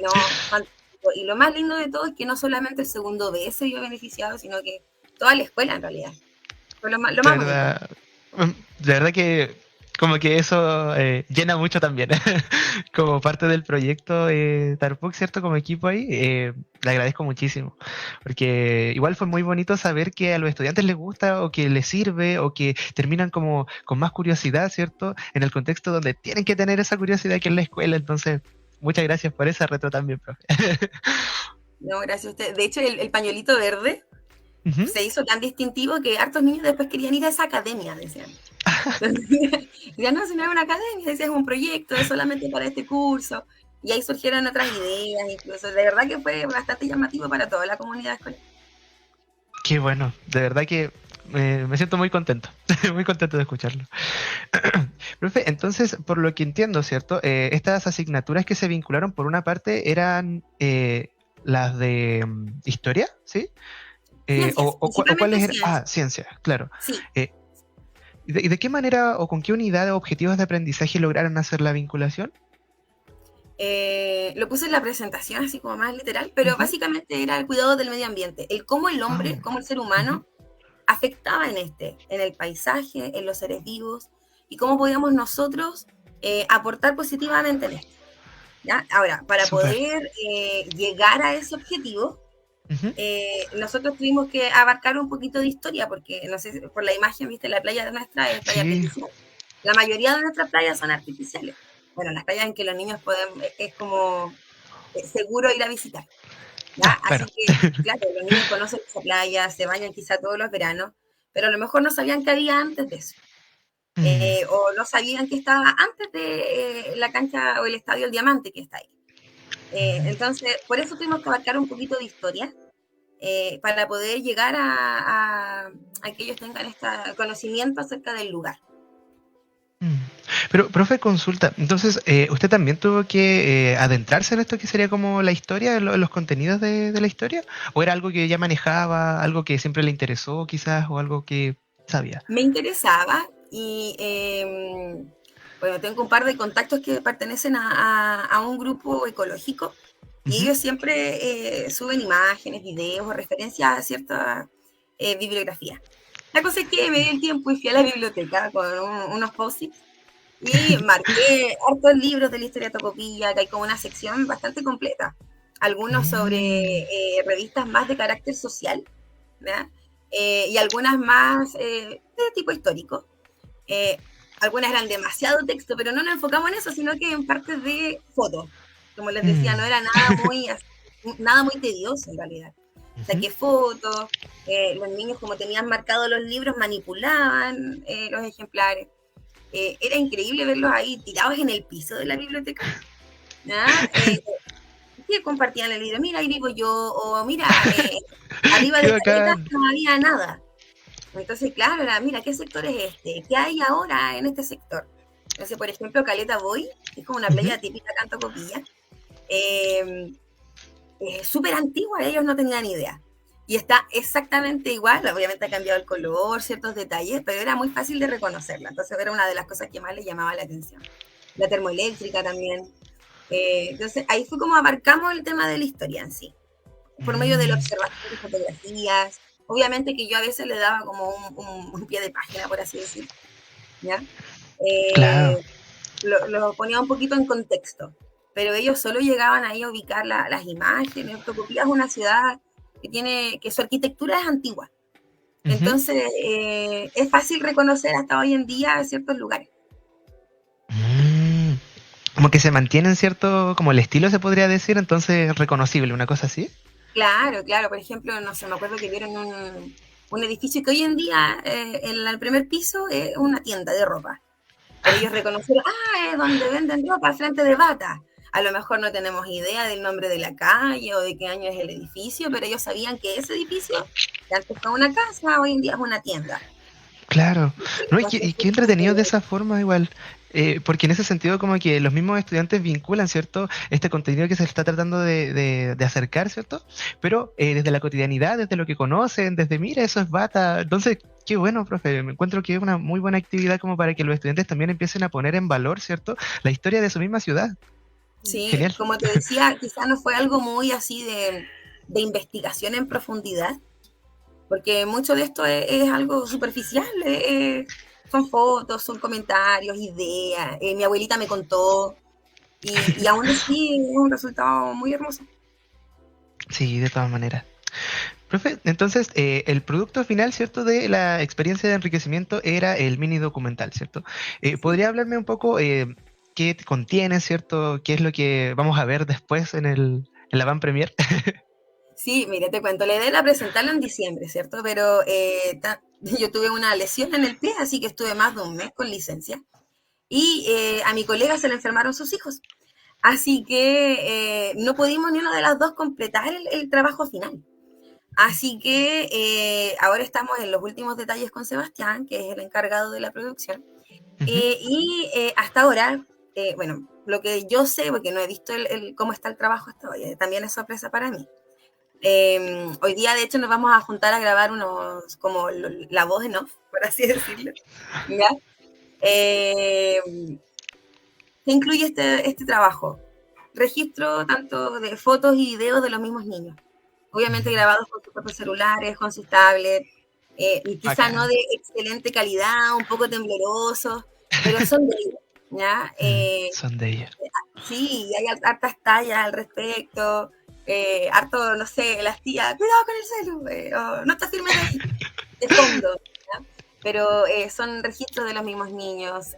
S2: no, fantástico. Y lo más lindo de todo es que no solamente el segundo B se vio beneficiado, sino que toda la escuela en realidad. Fue lo
S1: De
S2: más bonito.
S1: verdad, de verdad que como que eso llena mucho también. Como parte del proyecto Tarpuk, ¿cierto? Como equipo ahí, le agradezco muchísimo. Porque igual fue muy bonito saber que a los estudiantes les gusta o que les sirve o que terminan como con más curiosidad, ¿cierto? En el contexto donde tienen que tener esa curiosidad que es la escuela. Entonces, muchas gracias por ese reto también, profe.
S2: No, gracias a usted. De hecho, el pañuelito verde
S1: Ujú.
S2: se hizo tan distintivo que hartos niños después querían ir a esa academia, decían. Ya no, si no es una academia, decía, es un proyecto, es solamente para este curso. Y ahí surgieron otras ideas, incluso. De verdad que fue bastante llamativo para toda la comunidad escolar.
S1: Qué bueno, de verdad que me siento muy contento, muy contento de escucharlo. Profe, entonces, por lo que entiendo, ¿cierto? Estas asignaturas que se vincularon, por una parte, eran las de historia, ¿sí?
S2: Ciencias,
S1: O
S2: principalmente
S1: cuáles eran? Ah,
S2: ciencias.
S1: ciencia, claro.
S2: Sí.
S1: Eh, ¿Y de qué manera o con qué unidad o objetivos de aprendizaje lograron hacer la vinculación?
S2: Lo puse en la presentación, así como más literal, pero
S1: Ujú.
S2: básicamente era el cuidado del medio ambiente, el cómo el
S1: Ah,
S2: hombre, cómo el ser
S1: ujú.
S2: humano afectaba en el paisaje, en los seres vivos, y cómo podíamos nosotros aportar positivamente en esto. ¿Ya? Ahora, para
S1: Súper.
S2: poder llegar a ese objetivo,
S1: Ujú.
S2: nosotros tuvimos que abarcar un poquito de historia, porque no sé, por la imagen, viste, la playa de nuestra es playa
S1: Sí.
S2: artificial. La mayoría de nuestras playas son artificiales. Bueno, las playas en que los niños pueden, es como seguro ir a visitar. ¿Ya?
S1: Ah, claro.
S2: Así que, claro, los niños conocen esa playa, se bañan quizá todos los veranos, pero a lo mejor no sabían qué había antes de eso.
S1: Mm,
S2: O no sabían que estaba antes de la cancha o el estadio El Diamante que está ahí. Entonces, por eso tuvimos que abarcar un poquito de historia, para poder llegar a que ellos tengan este conocimiento acerca del lugar.
S1: Mm. Pero, profe, consulta, entonces, ¿usted también tuvo que adentrarse en esto que sería como la historia, en los contenidos de la historia? ¿O era algo que ya manejaba, algo que siempre le interesó quizás, o algo que sabía?
S2: Me interesaba y, bueno, tengo un par de contactos que pertenecen a un grupo ecológico y
S1: Ujú.
S2: ellos siempre suben imágenes, videos o referencias a cierta bibliografía. La cosa es que me di el tiempo y fui a la biblioteca con unos post-its y marqué hartos libros de la historia de Tocopilla, que hay como una sección bastante completa. Algunos sobre
S1: Mm.
S2: revistas más de carácter social, ¿ya? Y algunas más de tipo histórico. Eh, Algunas eran demasiado texto, pero no nos enfocamos en eso, sino que en partes de fotos. Como les decía, no
S1: Mm.
S2: era nada muy tedioso en realidad.
S1: Ujú.
S2: Saqué fotos, los niños como tenían marcados los libros manipulaban los ejemplares. Era increíble verlos ahí tirados en el piso de la biblioteca, ¿ya? Que compartían el libro, mira, ahí vivo yo, o mira, arriba
S1: Qué
S2: de Caleta
S1: bacán.
S2: no había nada. Entonces, claro, era, mira, ¿qué sector es este? ¿Qué hay ahora en este sector? Entonces, por ejemplo, Caleta Boy, que es como una
S1: Ujú.
S2: playa típica acá en Tocopilla, eh, súper antigua, ellos no tenían idea. Y está exactamente igual, obviamente ha cambiado el color, ciertos detalles, pero era muy fácil de reconocerla. Entonces era una de las cosas que más les llamaba la atención. La termoeléctrica también. Entonces ahí fue como abarcamos el tema de la historia en sí, por medio de la
S1: Mm.
S2: observación de fotografías. Obviamente que yo a veces le daba como un pie de página, por así decir, ¿ya? Eh,
S1: Claro.
S2: lo ponía un poquito en contexto, pero ellos solo llegaban ahí a ubicar las imágenes. Tocopilla es una ciudad que su arquitectura es antigua,
S1: Ujú.
S2: entonces es fácil reconocer hasta hoy en día ciertos lugares.
S1: Mm. Como que se mantiene en cierto, como el estilo se podría decir, entonces reconocible, una cosa así.
S2: Claro, claro, por ejemplo, no sé, me acuerdo que vieron un edificio que hoy en día en el primer piso es una tienda de ropa. Pero ellos reconocieron, es donde venden ropa, al frente de Bata. A lo mejor no tenemos idea del nombre de la calle o de qué año es el edificio, pero ellos sabían que ese edificio, que antes fue una casa, hoy en día es una tienda.
S1: Claro, no,
S2: Entonces,
S1: y qué entretenido de esa forma igual, porque en ese sentido como que los mismos estudiantes vinculan, ¿cierto? Este contenido que se está tratando de acercar, ¿cierto? Pero desde la cotidianidad, desde lo que conocen, desde, mira, eso es bata. Entonces, qué bueno, profe, me encuentro que es una muy buena actividad como para que los estudiantes también empiecen a poner en valor, ¿cierto? La historia de su misma ciudad.
S2: sí,
S1: Genial.
S2: como te decía, quizás no fue algo muy así de investigación en profundidad, porque mucho de esto es algo superficial, son fotos, son comentarios, ideas, mi abuelita me contó, y aún así es un resultado muy hermoso.
S1: Sí, de todas maneras. Profe, entonces el producto final, ¿cierto?, de la experiencia de enriquecimiento era el mini documental, ¿cierto?
S2: ¿Sí?
S1: ¿Podría hablarme un poco qué contiene, ¿cierto? ¿Qué es lo que vamos a ver después en la van premier?
S2: Sí, mire, te cuento, la idea era presentarlo en diciembre, ¿cierto? Pero yo tuve una lesión en el pie, así que estuve más de un mes con licencia. Y a mi colega se le enfermaron sus hijos. Así que no pudimos ni una de las dos completar el trabajo final. Así que ahora estamos en los últimos detalles con Sebastián, que es el encargado de la producción.
S1: Ujú.
S2: Hasta ahora, bueno, lo que yo sé, porque no he visto cómo está el trabajo hasta hoy, también es sorpresa para mí. Hoy día, de hecho, nos vamos a juntar a grabar unos, como la voz en off, por así decirlo. ¿Ya? Eh, ¿Qué incluye este trabajo? Registro tanto de fotos y videos de los mismos niños. Obviamente
S1: Mm.
S2: grabados con sus propios celulares, con sus tablets, y quizá no
S1: Bacán.
S2: de excelente calidad, un poco temblorosos, pero son de ellos, ¿ya?
S1: Son de ellos.
S2: Sí, hay hartas tallas al respecto, harto, no sé, las tías, cuidado con el celu, o no te firmes de ahí, de fondo, ¿ya? Pero son registros de los mismos niños,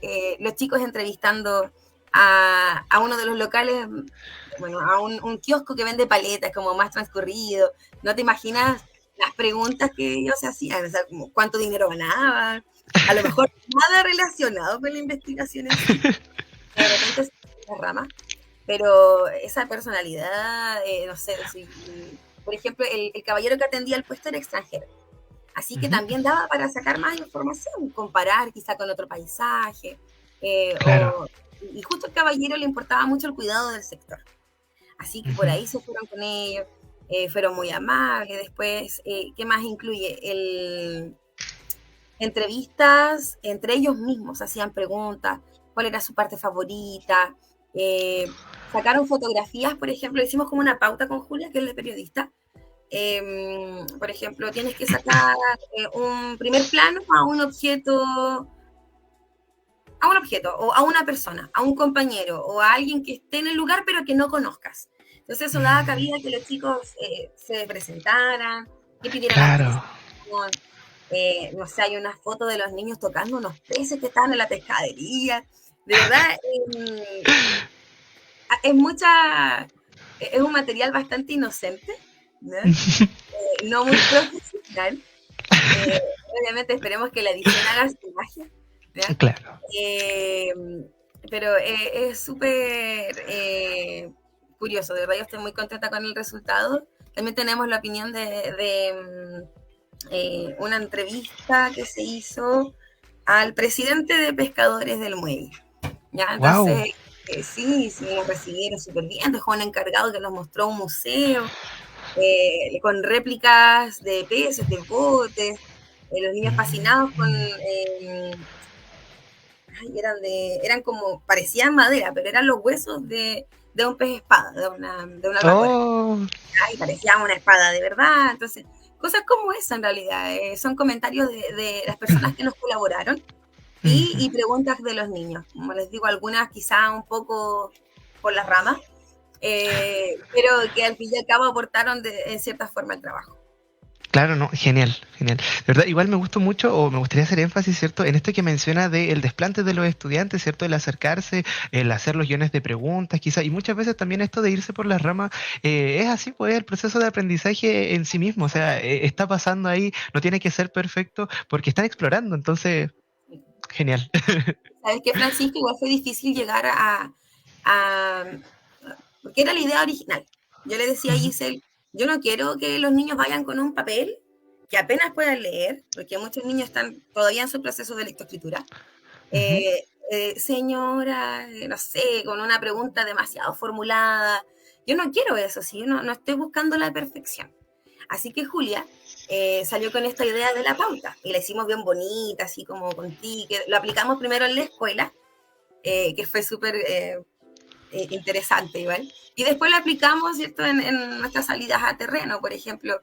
S2: los chicos entrevistando a uno de los locales, bueno, a un kiosco que vende paletas, como más transcurrido, no te imaginas las preguntas que ellos se hacían, o sea, como cuánto dinero ganaban, a lo mejor nada relacionado con la investigación en sí, de repente se la rama, pero esa personalidad, no sé, por ejemplo, el caballero que atendía el puesto era extranjero. Así que
S1: Ujú.
S2: también daba para sacar más información, comparar quizá con otro paisaje.
S1: Claro.
S2: Y justo al caballero le importaba mucho el cuidado del sector. Así que por
S1: Ujú.
S2: ahí se fueron con ellos, fueron muy amables. Después, ¿qué más incluye? Entrevistas entre ellos mismos, hacían preguntas, cuál era su parte favorita. eh, Sacaron fotografías, por ejemplo, hicimos como una pauta con Julia, que es la periodista. Por ejemplo, tienes que sacar un primer plano a un objeto o a una persona, a un compañero o a alguien que esté en el lugar pero que no conozcas. Entonces eso daba cabida a que los chicos se presentaran, que pidieran
S1: Claro.
S2: autorización. No sé, hay una foto de los niños tocando unos peces que estaban en la pescadería. De verdad, es es un material bastante inocente, ¿no? No muy profesional. Eh, Obviamente esperemos que la edición haga su magia, ¿ya?
S1: Claro.
S2: Eh, pero es súper curioso, de verdad yo estoy muy contenta con el resultado. También tenemos la opinión de una entrevista que se hizo al presidente de Pescadores del Muelle. ¿Ya?
S1: Wow.
S2: Entonces, sí, sí, nos recibieron súper bien, dejó un encargado que nos mostró un museo con réplicas de peces, de botes, los niños fascinados con eran como, parecían madera, pero eran los huesos de un pez espada, de una albacora.
S1: Oh.
S2: Y parecía una espada de verdad. Entonces, cosas como esa en realidad, son comentarios de las personas que nos colaboraron
S1: Ujú.
S2: y preguntas de los niños. Como les digo, algunas quizá un poco por las ramas, pero que al fin y al cabo aportaron en cierta forma al trabajo.
S1: Claro, no, genial, genial. De verdad, igual me gustó mucho, o me gustaría hacer énfasis, ¿cierto? En esto que menciona del desplante de los estudiantes, ¿cierto? El acercarse, el hacer los guiones de preguntas, quizá, y muchas veces también esto de irse por las ramas, es así, pues, el proceso de aprendizaje en sí mismo, o sea, está pasando ahí, no tiene que ser perfecto, porque están explorando, entonces, genial.
S2: ¿Sabes qué, Francisco? Igual fue difícil llegar a porque era la idea original. Yo le decía a
S1: Ujú,
S2: Giselle, yo no quiero que los niños vayan con un papel que apenas puedan leer, porque muchos niños están todavía en su proceso de lectoescritura.
S1: ujú.
S2: Señora, no sé, con una pregunta demasiado formulada. Yo no quiero eso, ¿sí? No estoy buscando la perfección. Así que Julia salió con esta idea de la pauta y la hicimos bien bonita, así como con tickets. Lo aplicamos primero en la escuela, que fue súper interesante igual. Y después lo aplicamos, ¿cierto?, en nuestras salidas a terreno, por ejemplo,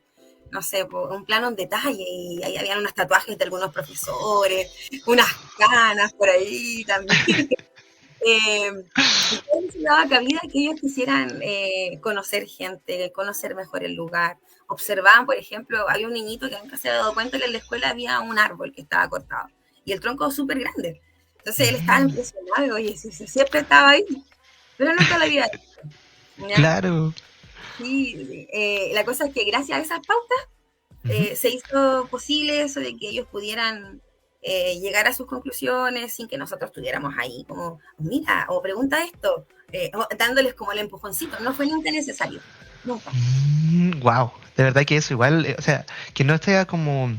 S2: no sé, un plano en detalle, y ahí habían unos tatuajes de algunos profesores, unas canas por ahí también. Eh, y todo eso daba cabida a que ellos quisieran conocer gente, conocer mejor el lugar. Observaban, por ejemplo, había un niñito que nunca se había dado cuenta que en la escuela había un árbol que estaba cortado y el tronco súper grande. Entonces él estaba
S1: Mm,
S2: impresionado, oye, si siempre estaba ahí, pero nunca lo había visto, ¿ya?
S1: claro.
S2: Sí, la cosa es que gracias a esas pautas
S1: Ujú.
S2: se hizo posible eso de que ellos pudieran llegar a sus conclusiones sin que nosotros estuviéramos ahí como, mira, o pregunta esto, o dándoles como el empujoncito. No fue nunca necesario, nunca.
S1: Wow, de verdad que eso igual, o sea, que no esté como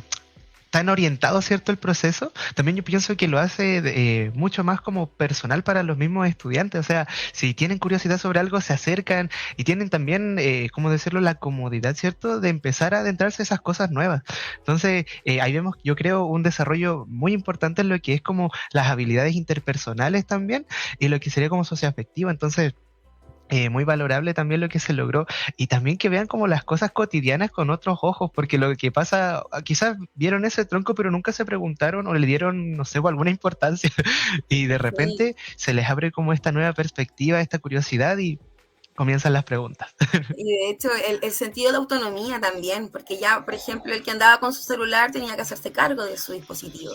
S1: tan orientado, ¿cierto? El proceso, también yo pienso que lo hace mucho más como personal para los mismos estudiantes, o sea, si tienen curiosidad sobre algo, se acercan y tienen también, ¿cómo decirlo?, la comodidad, ¿cierto?, de empezar a adentrarse a esas cosas nuevas. Entonces, ahí vemos, yo creo, un desarrollo muy importante en lo que es como las habilidades interpersonales también y lo que sería como socioafectiva. Entonces, muy valorable también lo que se logró y también que vean como las cosas cotidianas con otros ojos, porque lo que pasa, quizás vieron ese tronco pero nunca se preguntaron o le dieron, no sé, alguna importancia y de
S2: Sí.
S1: repente se les abre como esta nueva perspectiva, esta curiosidad y comienzan las preguntas.
S2: Y de hecho, el sentido de autonomía también, porque ya, por ejemplo, el que andaba con su celular tenía que hacerse cargo de su dispositivo.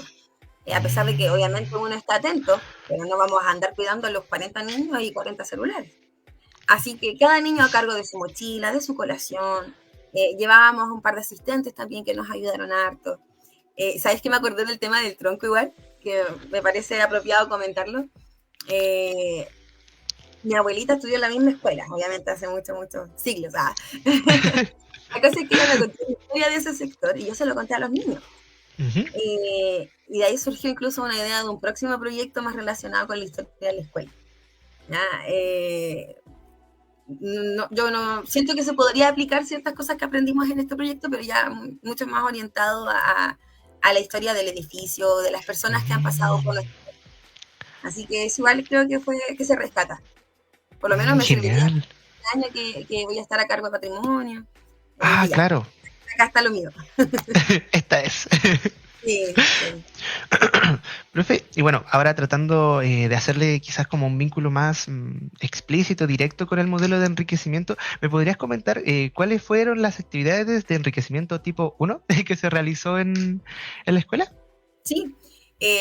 S2: A pesar de que obviamente uno está atento, pero no vamos a andar cuidando a los 40 niños y 40 celulares. Así que cada niño a cargo de su mochila, de su colación. Llevábamos un par de asistentes también que nos ayudaron harto. ¿Sabes qué me acordé del tema del tronco igual? Que me parece apropiado comentarlo. Eh, Mi abuelita estudió en la misma escuela, obviamente hace muchos siglos. La cosa es que ella me contó la historia de ese sector y yo se lo conté a los niños.
S1: Ujú.
S2: Y de ahí surgió incluso una idea de un próximo proyecto más relacionado con la historia de la escuela. Yo no siento que se podría aplicar ciertas cosas que aprendimos en este proyecto, pero ya mucho más orientado a la historia del edificio, de las personas que han pasado por la. Así que es igual, creo que se rescata. Por lo menos me serviría
S1: Genial.
S2: el año que voy a estar a cargo de patrimonio.
S1: Ah,
S2: Y ya,
S1: claro.
S2: acá está lo mío.
S1: Esta es.
S2: Sí, sí.
S1: Profe, y bueno, ahora tratando de hacerle quizás como un vínculo más explícito, directo con el modelo de enriquecimiento, ¿me podrías comentar cuáles fueron las actividades de enriquecimiento tipo 1 que se realizó en la escuela?
S2: Sí.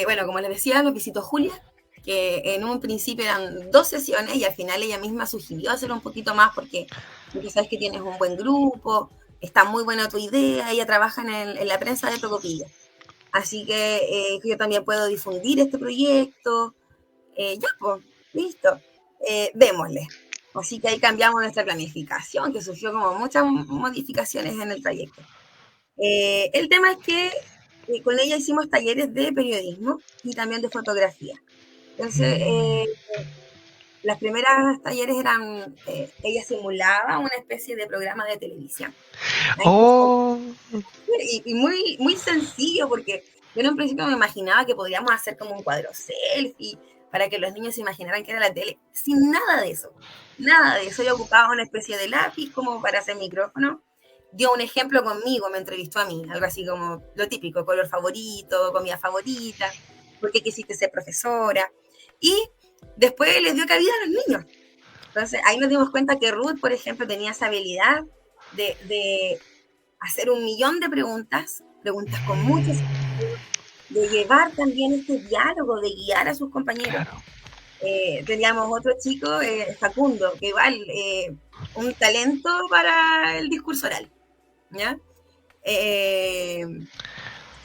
S2: Bueno, como les decía, nos visitó Julia, que en un principio eran 2 sesiones y al final ella misma sugirió hacer un poquito más porque sabes que tienes un buen grupo, está muy buena tu idea, ella trabaja en la prensa de Tocopilla. Así que yo también puedo difundir este proyecto. Ya, pues, listo. Démosle. Así que ahí cambiamos nuestra planificación, que surgió como muchas modificaciones en el trayecto. El tema es que con ella hicimos talleres de periodismo y también de fotografía. Entonces,
S1: Mm.
S2: las primeras talleres eran, ella simulaba una especie de programa de televisión. Ahí
S1: Oh,
S2: y muy sencillo, porque yo en un principio me imaginaba que podríamos hacer como un cuadro selfie para que los niños se imaginaran que era la tele, sin nada de eso. Nada de eso. Yo ocupaba una especie de lápiz como para hacer micrófono. Dio un ejemplo conmigo, me entrevistó a mí, algo así como lo típico, color favorito, comida favorita, por qué quisiste ser profesora. Y después les dio cabida a los niños. Entonces ahí nos dimos cuenta que Ruth, por ejemplo, tenía esa habilidad de hacer 1.000.000 de preguntas con mucho sentido, de llevar también este diálogo, de guiar a sus compañeros.
S1: claro.
S2: Teníamos otro chico, Facundo, que igual, un talento para el discurso oral, ¿ya?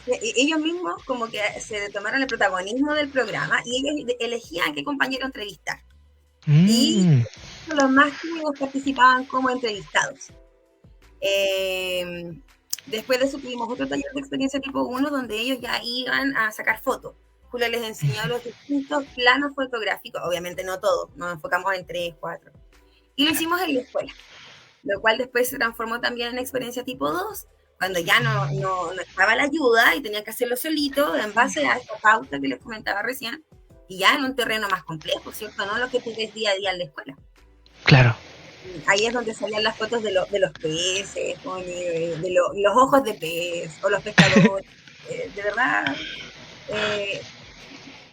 S2: Ellos mismos como que se tomaron el protagonismo del programa y ellos elegían qué compañero entrevistar. Y
S1: Mm.
S2: los más tímidos participaban como entrevistados. Después de eso tuvimos otro taller de experiencia tipo 1 donde ellos ya iban a sacar fotos. Julia les enseñó los distintos planos fotográficos, obviamente no todos, nos enfocamos en 3, 4. Y lo hicimos en la escuela, lo cual después se transformó también en experiencia tipo 2, cuando ya no estaba la ayuda y tenían que hacerlo solito en base a esta pauta que les comentaba recién, y ya en un terreno más complejo, ¿cierto? No lo que tú ves día a día en la escuela.
S1: Claro.
S2: Ahí es donde salían las fotos de los peces, de los ojos de pez, o los pescadores. De verdad,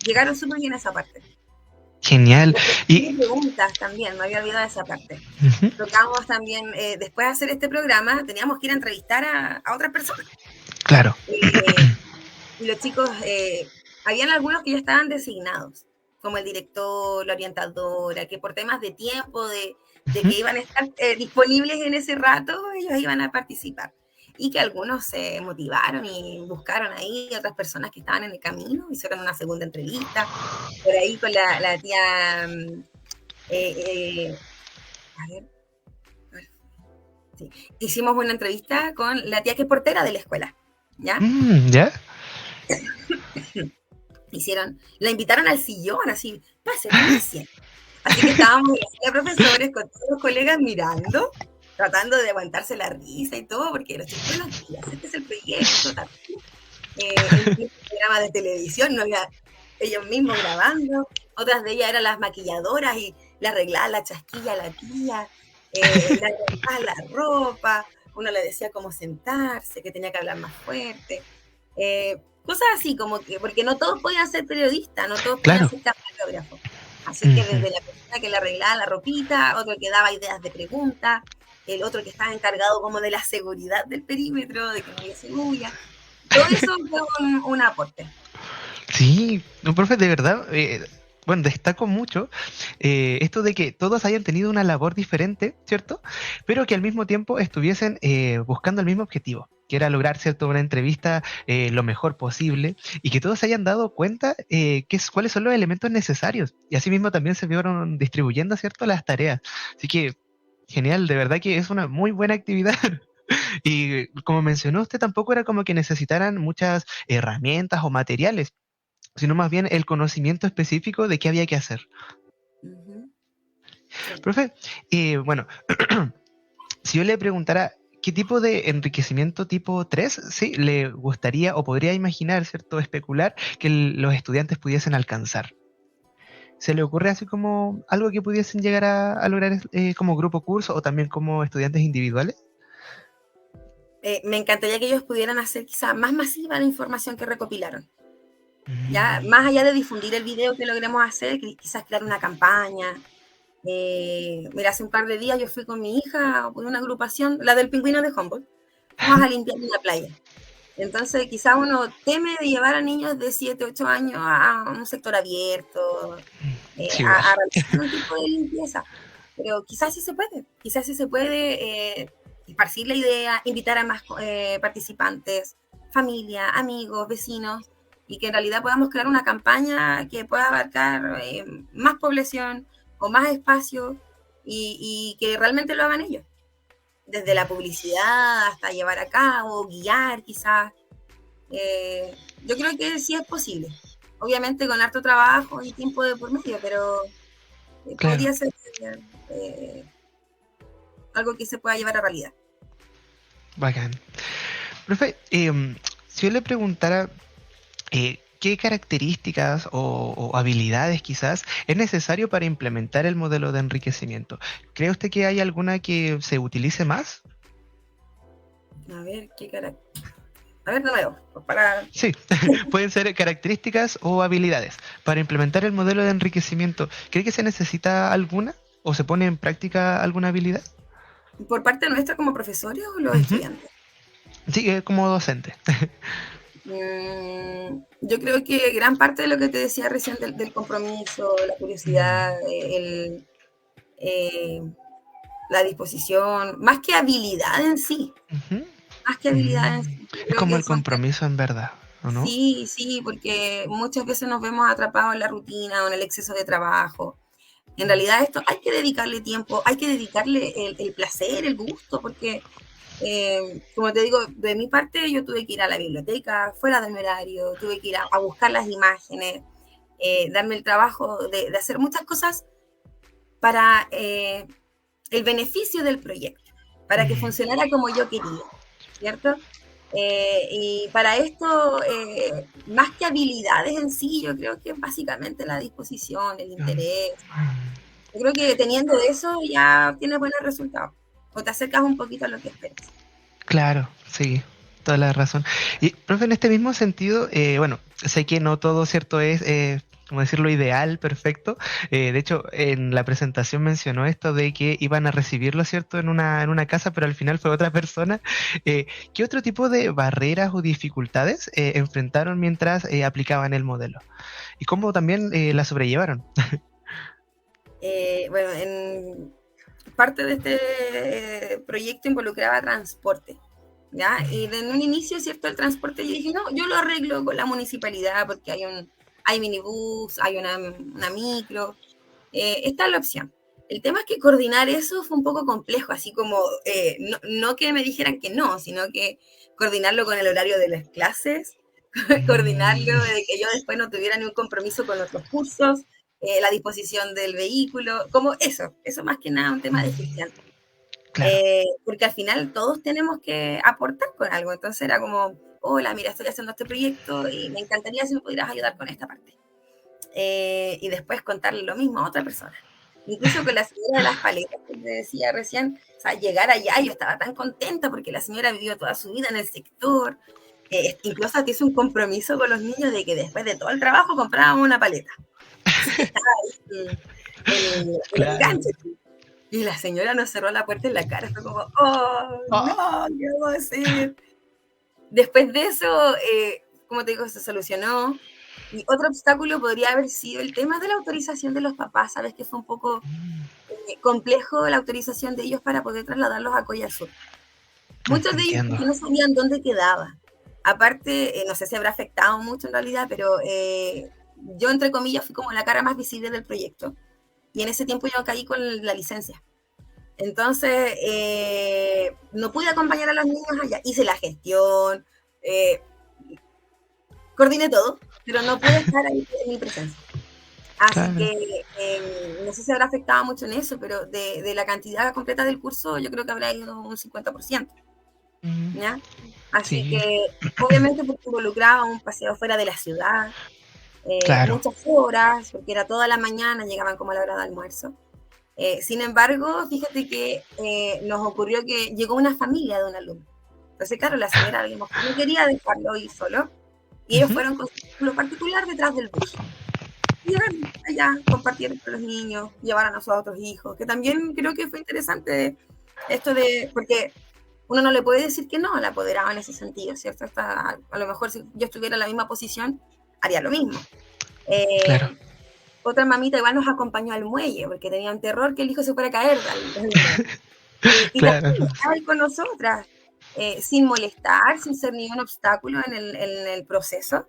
S2: llegaron súper bien a esa parte.
S1: Genial.
S2: Y preguntas también, me había olvidado esa parte.
S1: Uh-huh.
S2: Tocamos también, después de hacer este programa, teníamos que ir a entrevistar a otras personas.
S1: Claro.
S2: Y los chicos, habían algunos que ya estaban designados, como el director, la orientadora, que por temas de tiempo, de que iban a estar disponibles en ese rato, ellos iban a participar. Y que algunos se motivaron y buscaron ahí otras personas que estaban en el camino, hicieron una segunda entrevista, por ahí con la tía, a ver, sí, hicimos una entrevista con la tía que es portera de la escuela, ¿ya?
S1: ¿Ya?
S2: La invitaron al sillón, así, pase. Así que estábamos los profesores con todos los colegas mirando, tratando de aguantarse la risa y todo, porque los chicos, buenos días, este es el proyecto, el programa de televisión, no había ellos mismos grabando, otras de ellas eran las maquilladoras y le arreglaban la chasquilla a la tía, le arreglaban la ropa, uno le decía cómo sentarse, que tenía que hablar más fuerte, cosas así, como que, porque no todos podían ser periodistas, no todos podían ser camarógrafos. Así que desde la persona que le arreglaba la ropita, otro que daba ideas de preguntas, el otro que estaba encargado como de la seguridad del perímetro, de que no hubiese bulla. Todo eso fue un aporte.
S1: Sí, no, profe, de verdad, bueno, destaco mucho esto de que todos hayan tenido una labor diferente, ¿cierto? Pero que al mismo tiempo estuviesen buscando el mismo objetivo. que era lograr, ¿cierto?, una entrevista lo mejor posible y que todos se hayan dado cuenta cuáles son los elementos necesarios. Y asimismo también se fueron distribuyendo, ¿cierto?, las tareas. Así que, genial, de verdad que es una muy buena actividad. Y como mencionó usted, tampoco era como que necesitaran muchas herramientas o materiales, sino más bien el conocimiento específico de qué había que hacer.
S2: Ujú. Sí.
S1: Profe, bueno, si yo le preguntara qué tipo de enriquecimiento tipo 3, sí, le gustaría o podría imaginar, ¿cierto?, especular que los estudiantes pudiesen alcanzar. ¿Se le ocurre así como algo que pudiesen llegar a lograr como grupo curso o también como estudiantes individuales?
S2: Me encantaría que ellos pudieran hacer quizá más masiva la información que recopilaron. Ya,
S1: Mm,
S2: más allá de difundir el video que logremos hacer, quizás crear una campaña. Mira, hace un par de días yo fui con mi hija por una agrupación, la del Pingüino de Humboldt, fuimos a limpiar una playa. Entonces, quizás uno teme de llevar a niños de 7, 8 años a un sector abierto,
S1: sí, igual.
S2: a realizar un tipo de limpieza. Pero quizás sí se puede esparcir la idea, invitar a más participantes, familia, amigos, vecinos, y que en realidad podamos crear una campaña que pueda abarcar más población o más espacio y que realmente lo hagan ellos. Desde la publicidad hasta llevar a cabo, guiar quizás. Yo creo que sí es posible. Obviamente con harto trabajo y tiempo de por medio, pero
S1: Claro,
S2: podría ser eh, algo que se pueda llevar a realidad.
S1: bacán. Profe, si yo le preguntara qué características o habilidades quizás es necesario para implementar el modelo de enriquecimiento, ¿cree usted que hay alguna que se utilice más?
S2: A ver, qué cara. A ver, de nuevo, para.
S1: Sí, pueden ser características o habilidades. Para implementar el modelo de enriquecimiento, ¿cree que se necesita alguna o se pone en práctica alguna habilidad?
S2: ¿Por parte nuestra como profesores o los
S1: Ujú.
S2: estudiantes?
S1: Sí, como docente.
S2: Yo creo que gran parte de lo que te decía recién del compromiso, la curiosidad,
S1: Mm,
S2: eh, la disposición,
S1: ujú.
S2: más que habilidad en sí, yo
S1: Es
S2: creo
S1: como
S2: que
S1: el
S2: son.
S1: compromiso en verdad, ¿o no?
S2: Sí, sí, porque muchas veces nos vemos atrapados en la rutina o en el exceso de trabajo. En realidad esto hay que dedicarle tiempo, hay que dedicarle el placer, el gusto, porque, como te digo, de mi parte yo tuve que ir a la biblioteca fuera de mi horario, tuve que ir a buscar las imágenes, darme el trabajo de hacer muchas cosas para el beneficio del proyecto, para que
S1: Mm,
S2: funcionara como yo quería, ¿cierto? Y para esto, más que habilidades en sí, yo creo que básicamente la disposición, el interés.
S1: mm.
S2: Yo creo que teniendo eso ya tienes buenos resultados o te acercas un poquito a lo que esperas.
S1: Claro, sí, toda la razón. Y, profe, en este mismo sentido, bueno, sé que no todo, ¿cierto?, es, como decirlo, ideal, perfecto. De hecho, en la presentación mencionó esto de que iban a recibirlo, ¿cierto?, en una casa, pero al final fue otra persona. ¿Qué otro tipo de barreras o dificultades enfrentaron mientras aplicaban el modelo? ¿Y cómo también la sobrellevaron?
S2: Bueno, en parte de este proyecto involucraba transporte, ¿ya? Y en un inicio, ¿cierto? El transporte yo dije, no, yo lo arreglo con la municipalidad porque hay minibús, hay una micro, está la opción. El tema es que coordinar eso fue un poco complejo, así como no que me dijeran que no, sino que coordinarlo con el horario de las clases, coordinarlo
S1: Mm,
S2: de que yo después no tuviera ningún compromiso con otros cursos, la disposición del vehículo, como eso más que nada un tema de gestión.
S1: claro.
S2: Porque al final todos tenemos que aportar con algo, entonces era como, hola, mira, estoy haciendo este proyecto y me encantaría si me pudieras ayudar con esta parte. Y después contarle lo mismo a otra persona. Incluso con la señora de las paletas que te decía recién, o sea, llegar allá, yo estaba tan contenta porque la señora vivió toda su vida en el sector, incluso te hizo un compromiso con los niños de que después de todo el trabajo comprábamos una paleta. Así que estaba ahí el
S1: Claro.
S2: enganche. Y la señora nos cerró la puerta en la cara, fue como, oh, no,
S1: Ah,
S2: ¿qué vamos a hacer? Después de eso, como te digo, se solucionó. Y otro obstáculo podría haber sido el tema de la autorización de los papás. Sabes que fue un poco
S1: mm,
S2: complejo la autorización de ellos para poder trasladarlos a Coya Sur. Muchos de ellos
S1: Entiendo.
S2: porque no sabían dónde quedaba. Aparte, no sé si habrá afectado mucho en realidad, pero yo, entre comillas, fui como la cara más visible del proyecto. Y en ese tiempo yo caí con la licencia. Entonces, no pude acompañar a los niños allá. Hice la gestión, eh, coordiné todo, pero no pude estar ahí en mi presencia. Así
S1: Claro.
S2: que no sé si habrá afectado mucho en eso, pero de la cantidad completa del curso yo creo que habrá ido un 50%.
S1: Mm,
S2: ¿Ya? Así
S1: sí,
S2: que obviamente porque involucraba un paseo fuera de la ciudad,
S1: claro.
S2: muchas horas, porque era toda la mañana, llegaban como a la hora de almuerzo. Sin embargo, fíjate que nos ocurrió que llegó una familia de un alumno. Entonces, claro, la señora digamos, no quería dejarlo ir solo y ellos
S1: Ujú.
S2: fueron con su vehículo particular detrás del bus. Llegaron allá, compartieron con los niños, llevaron a sus otros hijos, que también creo que fue interesante esto de, porque uno no le puede decir que no al apoderado en ese sentido, ¿cierto? A lo mejor si yo estuviera en la misma posición, haría lo mismo.
S1: Claro,
S2: Otra mamita igual nos acompañó al muelle, porque tenían terror que el hijo se fuera a caer del muelle. Y
S1: claro.
S2: también estaba ahí con nosotras, sin molestar, sin ser ningún obstáculo en el proceso,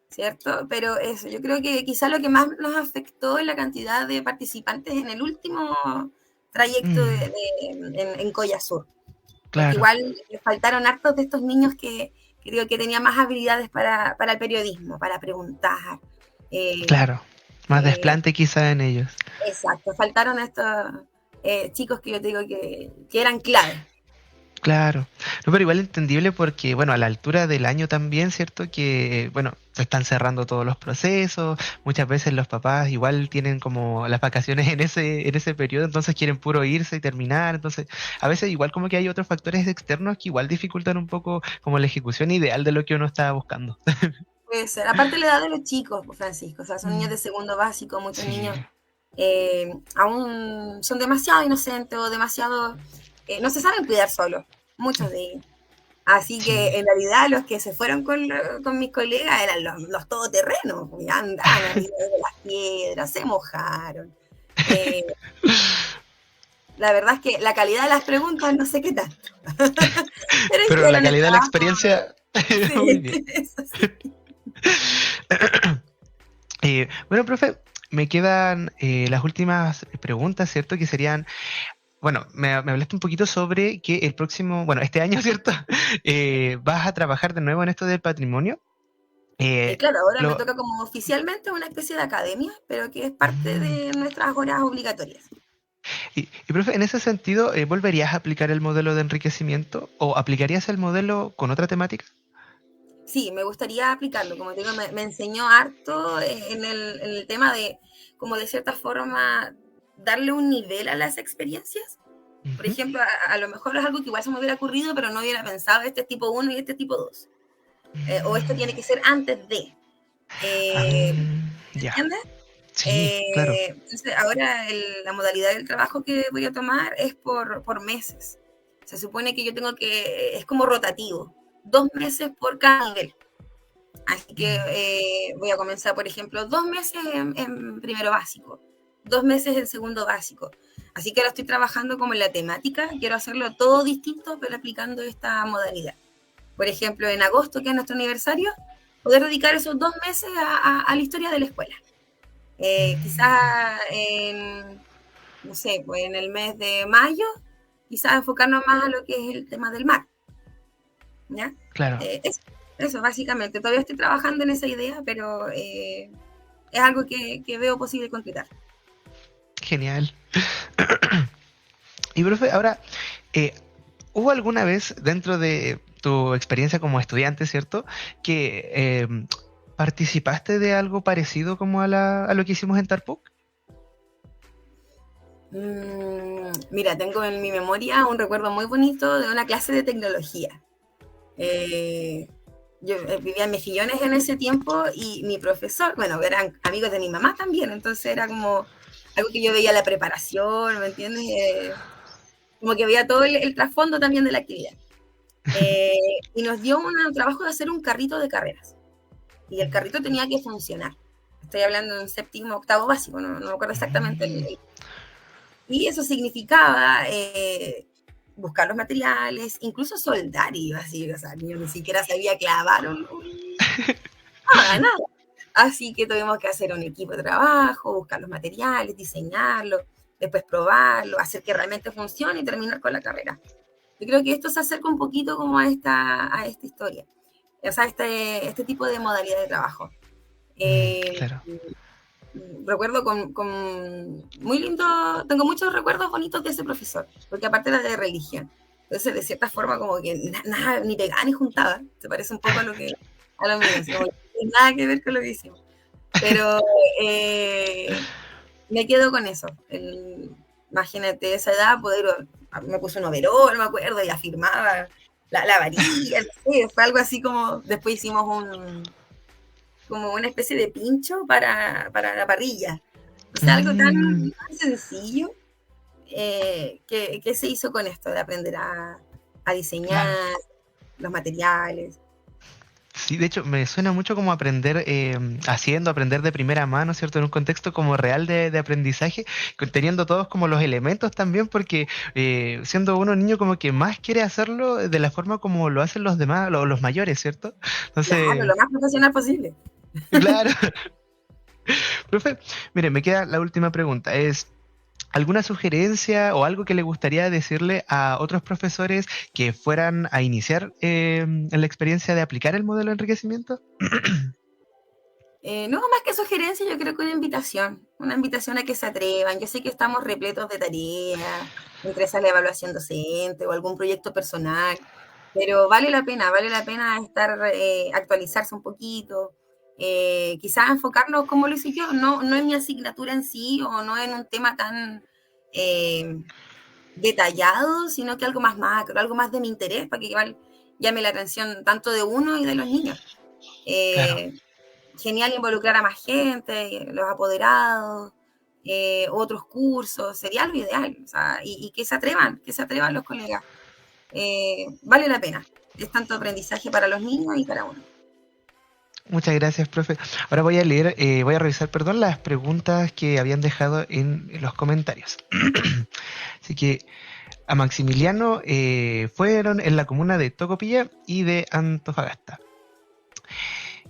S2: ¿cierto? Pero eso, yo creo que quizá lo que más nos afectó es la cantidad de participantes en el último trayecto
S1: Mm,
S2: en Coya Sur, porque
S1: claro,
S2: igual le faltaron hartos de estos niños que creo que tenían más habilidades para el periodismo, para preguntar. Eh,
S1: claro. Más
S2: eh,
S1: desplante quizá en ellos.
S2: exacto, faltaron estos chicos que yo te digo que eran clave.
S1: Claro, no, pero igual entendible porque, bueno, a la altura del año también, ¿cierto? Que, bueno, se están cerrando todos los procesos, muchas veces los papás igual tienen como las vacaciones en ese periodo, entonces quieren puro irse y terminar, entonces a veces igual como que hay otros factores externos que igual dificultan un poco como la ejecución ideal de lo que uno estaba buscando.
S2: Puede ser. Aparte la edad de los chicos, pues, Francisco, o sea, son niños
S1: Mm,
S2: de segundo básico, muchos
S1: sí,
S2: niños aún son demasiado inocentes o demasiado, no se saben cuidar solos, muchos de ellos. Así
S1: sí.
S2: que en realidad los que se fueron con mis colegas eran los todoterrenos, pues, andaban arriba de las piedras, se mojaron. Eh, la verdad es que la calidad de las preguntas no sé qué tanto, pero
S1: Pero la
S2: hicieron el
S1: calidad de la
S2: trabajo,
S1: experiencia, muy
S2: sí,
S1: bien.
S2: eso sí.
S1: Bueno, profe, me quedan las últimas preguntas, ¿cierto? Que serían, bueno, me hablaste un poquito sobre que el próximo, bueno, este año, ¿cierto? Vas a trabajar de nuevo en esto del patrimonio. Eh,
S2: Claro, ahora me
S1: lo,
S2: toca como oficialmente una especie de academia, pero que es parte
S1: Mm.
S2: de nuestras horas obligatorias.
S1: Profe, en ese sentido, ¿volverías a aplicar el modelo de enriquecimiento o aplicarías el modelo con otra temática?
S2: Sí, me gustaría aplicarlo, como te digo, me enseñó harto en el tema de, como de cierta forma, darle un nivel a las experiencias. Por
S1: Ujú.
S2: ejemplo, a lo mejor es algo que igual se me hubiera ocurrido, pero no hubiera pensado este tipo uno y este tipo 2. O esto tiene
S1: Mm.
S2: que ser antes de.
S1: Ah,
S2: ¿Me
S1: ya,
S2: entiendes?
S1: sí, claro.
S2: Entonces, ahora la modalidad del trabajo que voy a tomar es por meses. Se supone que yo tengo que, es como rotativo, 2 meses por cada nivel. Así que
S1: Mm.
S2: voy a comenzar, por ejemplo, 2 meses en primero básico, 2 meses en segundo básico. Así que ahora estoy trabajando como en la temática, quiero hacerlo todo distinto, pero aplicando esta modalidad. Por ejemplo, en agosto, que es nuestro aniversario, poder dedicar esos 2 meses a la historia de la escuela. Quizás
S1: Mm.
S2: no sé, pues en el mes de mayo, quizás enfocarnos más a lo que es el tema del mar, ¿ya?
S1: Claro,
S2: Eso, básicamente. Todavía estoy trabajando en esa idea, pero es algo que veo posible concretar.
S1: genial. Y profe, ahora, eh, ¿hubo alguna vez dentro de tu experiencia como estudiante, ¿cierto? Que participaste de algo parecido como a lo que hicimos en Tarpuk?
S2: Mira, tengo en mi memoria un recuerdo muy bonito de una clase de tecnología. Eh, yo vivía en Mejillones en ese tiempo y mi profesor, bueno, eran amigos de mi mamá también, entonces era como algo que yo veía la preparación, ¿me entiendes? Como que veía todo el trasfondo también de la actividad. Eh, y nos dio un trabajo de hacer un carrito de carreras. Y el carrito tenía que funcionar. Estoy hablando en séptimo, octavo básico, no me acuerdo exactamente.
S1: Mm.
S2: Y eso significaba buscar los materiales, incluso soldar iba así, o sea, yo ni siquiera sabía clavar nada. Así que tuvimos que hacer un equipo de trabajo, buscar los materiales, diseñarlo, después probarlo, hacer que realmente funcione y terminar con la carrera. Yo creo que esto se acerca un poquito como a esta historia, o sea, este tipo de modalidad de trabajo.
S1: Claro.
S2: Recuerdo muy lindo, tengo muchos recuerdos bonitos de ese profesor, porque aparte era de religión. Entonces, de cierta forma, como que nada, ni pegaba ni juntaba. Se parece un poco a lo mío, como que nada que ver con lo que hicimos. Pero me quedo con eso. Imagínate, esa edad, me puse un overol, me acuerdo, y afirmaba la varilla, no sé, fue algo así como, después hicimos como una especie de pincho para la parrilla. O sea, algo tan sencillo que se hizo con esto de aprender a diseñar los materiales.
S1: Sí, de hecho, me suena mucho como aprender aprender de primera mano, ¿cierto? En un contexto como real de aprendizaje, teniendo todos como los elementos también, porque siendo uno niño como que más quiere hacerlo de la forma como lo hacen los demás, los mayores, ¿cierto? Entonces,
S2: claro, lo más profesional posible.
S1: Claro. Profe, mire, me queda la última pregunta. ¿Alguna sugerencia o algo que le gustaría decirle a otros profesores que fueran a iniciar en la experiencia de aplicar el modelo de enriquecimiento?
S2: No, más que sugerencia, yo creo que una invitación a que se atrevan. Yo sé que estamos repletos de tareas, entre esa la evaluación docente o algún proyecto personal, pero vale la pena actualizarse un poquito, quizás enfocarnos como lo hice yo, no en mi asignatura en sí o no en un tema tan detallado, sino que algo más macro, algo más de mi interés, para que igual llame la atención tanto de uno y de los niños.
S1: Claro.
S2: Genial involucrar a más gente, los apoderados, otros cursos, sería lo ideal, o sea, y que se atrevan los colegas. Vale la pena, es tanto aprendizaje para los niños y para uno.
S1: Muchas gracias, profe. Ahora voy a revisar, perdón, las preguntas que habían dejado en los comentarios. Así que a Maximiliano fueron en la comuna de Tocopilla y de Antofagasta.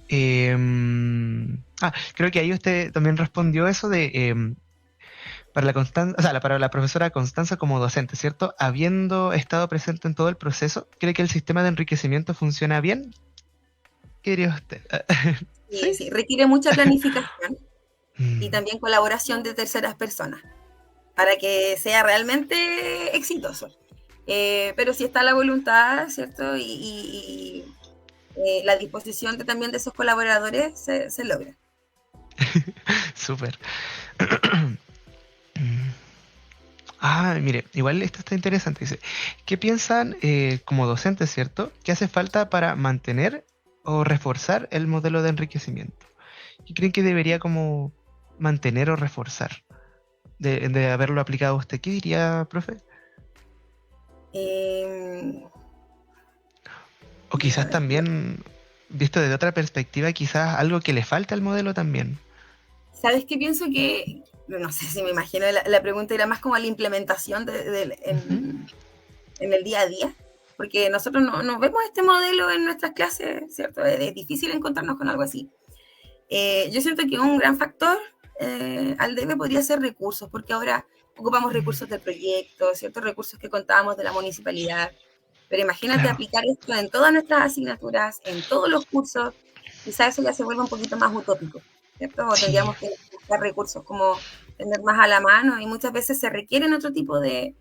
S1: Creo que ahí usted también respondió eso de para la profesora Constanza como docente, ¿cierto? Habiendo estado presente en todo el proceso, ¿cree que el sistema de enriquecimiento funciona bien? ¿Qué diría usted?
S2: Sí, requiere mucha planificación y también colaboración de terceras personas para que sea realmente exitoso. Pero si está la voluntad, ¿cierto? Y la disposición también de esos colaboradores se logra.
S1: Súper. Mire, igual esto está interesante. Dice, ¿qué piensan como docentes, cierto? ¿Qué hace falta para mantener o reforzar el modelo de enriquecimiento? ¿Qué creen que debería como mantener o reforzar de haberlo aplicado usted? ¿Qué diría, profe? O quizás también, visto desde otra perspectiva, quizás algo que le falta al modelo también.
S2: ¿Sabes qué pienso? Que, no sé si me imagino, la pregunta era más como la implementación en el día a día, porque nosotros no vemos este modelo en nuestras clases, ¿cierto? Es difícil encontrarnos con algo así. Yo siento que un gran factor al debe podría ser recursos, porque ahora ocupamos recursos del proyecto, ciertos recursos que contábamos de la municipalidad, pero imagínate aplicar esto en todas nuestras asignaturas, en todos los cursos, quizás eso ya se vuelve un poquito más utópico, ¿cierto? O tendríamos que buscar recursos como tener más a la mano y muchas veces se requieren otro tipo de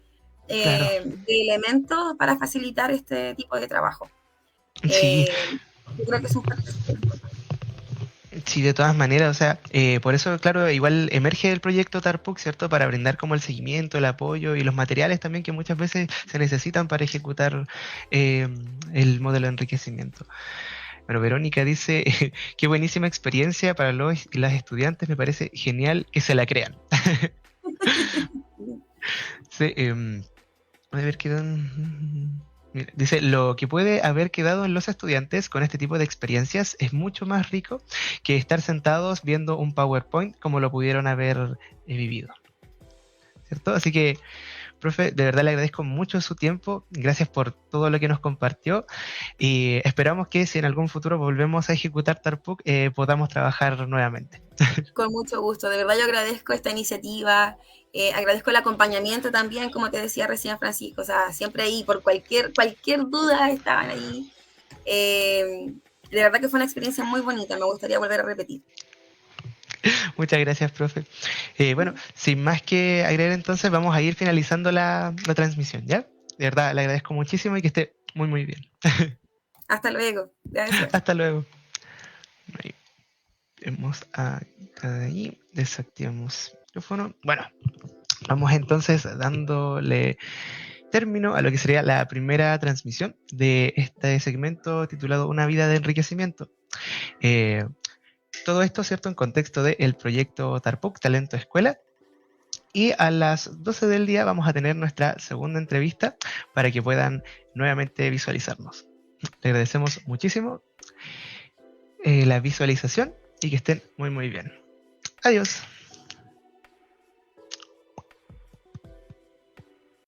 S2: elementos para facilitar este tipo de trabajo.
S1: Sí.
S2: Yo creo que es un factor.
S1: Sí, de todas maneras, o sea, por eso, claro, igual emerge el proyecto Tarpuk, ¿cierto? Para brindar como el seguimiento, el apoyo y los materiales también que muchas veces se necesitan para ejecutar el modelo de enriquecimiento. Pero Verónica dice, qué buenísima experiencia para los y las estudiantes, me parece genial que se la crean. Sí, a ver qué dan. Mira, dice, lo que puede haber quedado en los estudiantes con este tipo de experiencias es mucho más rico que estar sentados viendo un PowerPoint como lo pudieron haber vivido. ¿Cierto? Así que Profe, de verdad le agradezco mucho su tiempo, gracias por todo lo que nos compartió y esperamos que si en algún futuro volvemos a ejecutar Tarpuk, podamos trabajar nuevamente.
S2: Con mucho gusto, de verdad yo agradezco esta iniciativa, agradezco el acompañamiento también, como te decía recién Francisco, o sea, siempre ahí, por cualquier duda estaban ahí. De verdad que fue una experiencia muy bonita, me gustaría volver a repetir.
S1: Muchas gracias, profe. Bueno, sin más que agregar entonces, vamos a ir finalizando la transmisión, ¿ya? De verdad, le agradezco muchísimo y que esté muy, muy bien.
S2: Hasta luego. Gracias.
S1: Hasta luego. Ahí vemos ahí, desactivamos el micrófono. Bueno, vamos entonces dándole término a lo que sería la primera transmisión de este segmento titulado Una vida de enriquecimiento. Todo esto, ¿cierto?, en contexto del proyecto Tarpuk, Talento Escuela. Y a las 12 del día vamos a tener nuestra segunda entrevista para que puedan nuevamente visualizarnos. Le agradecemos muchísimo la visualización y que estén muy, muy bien. Adiós.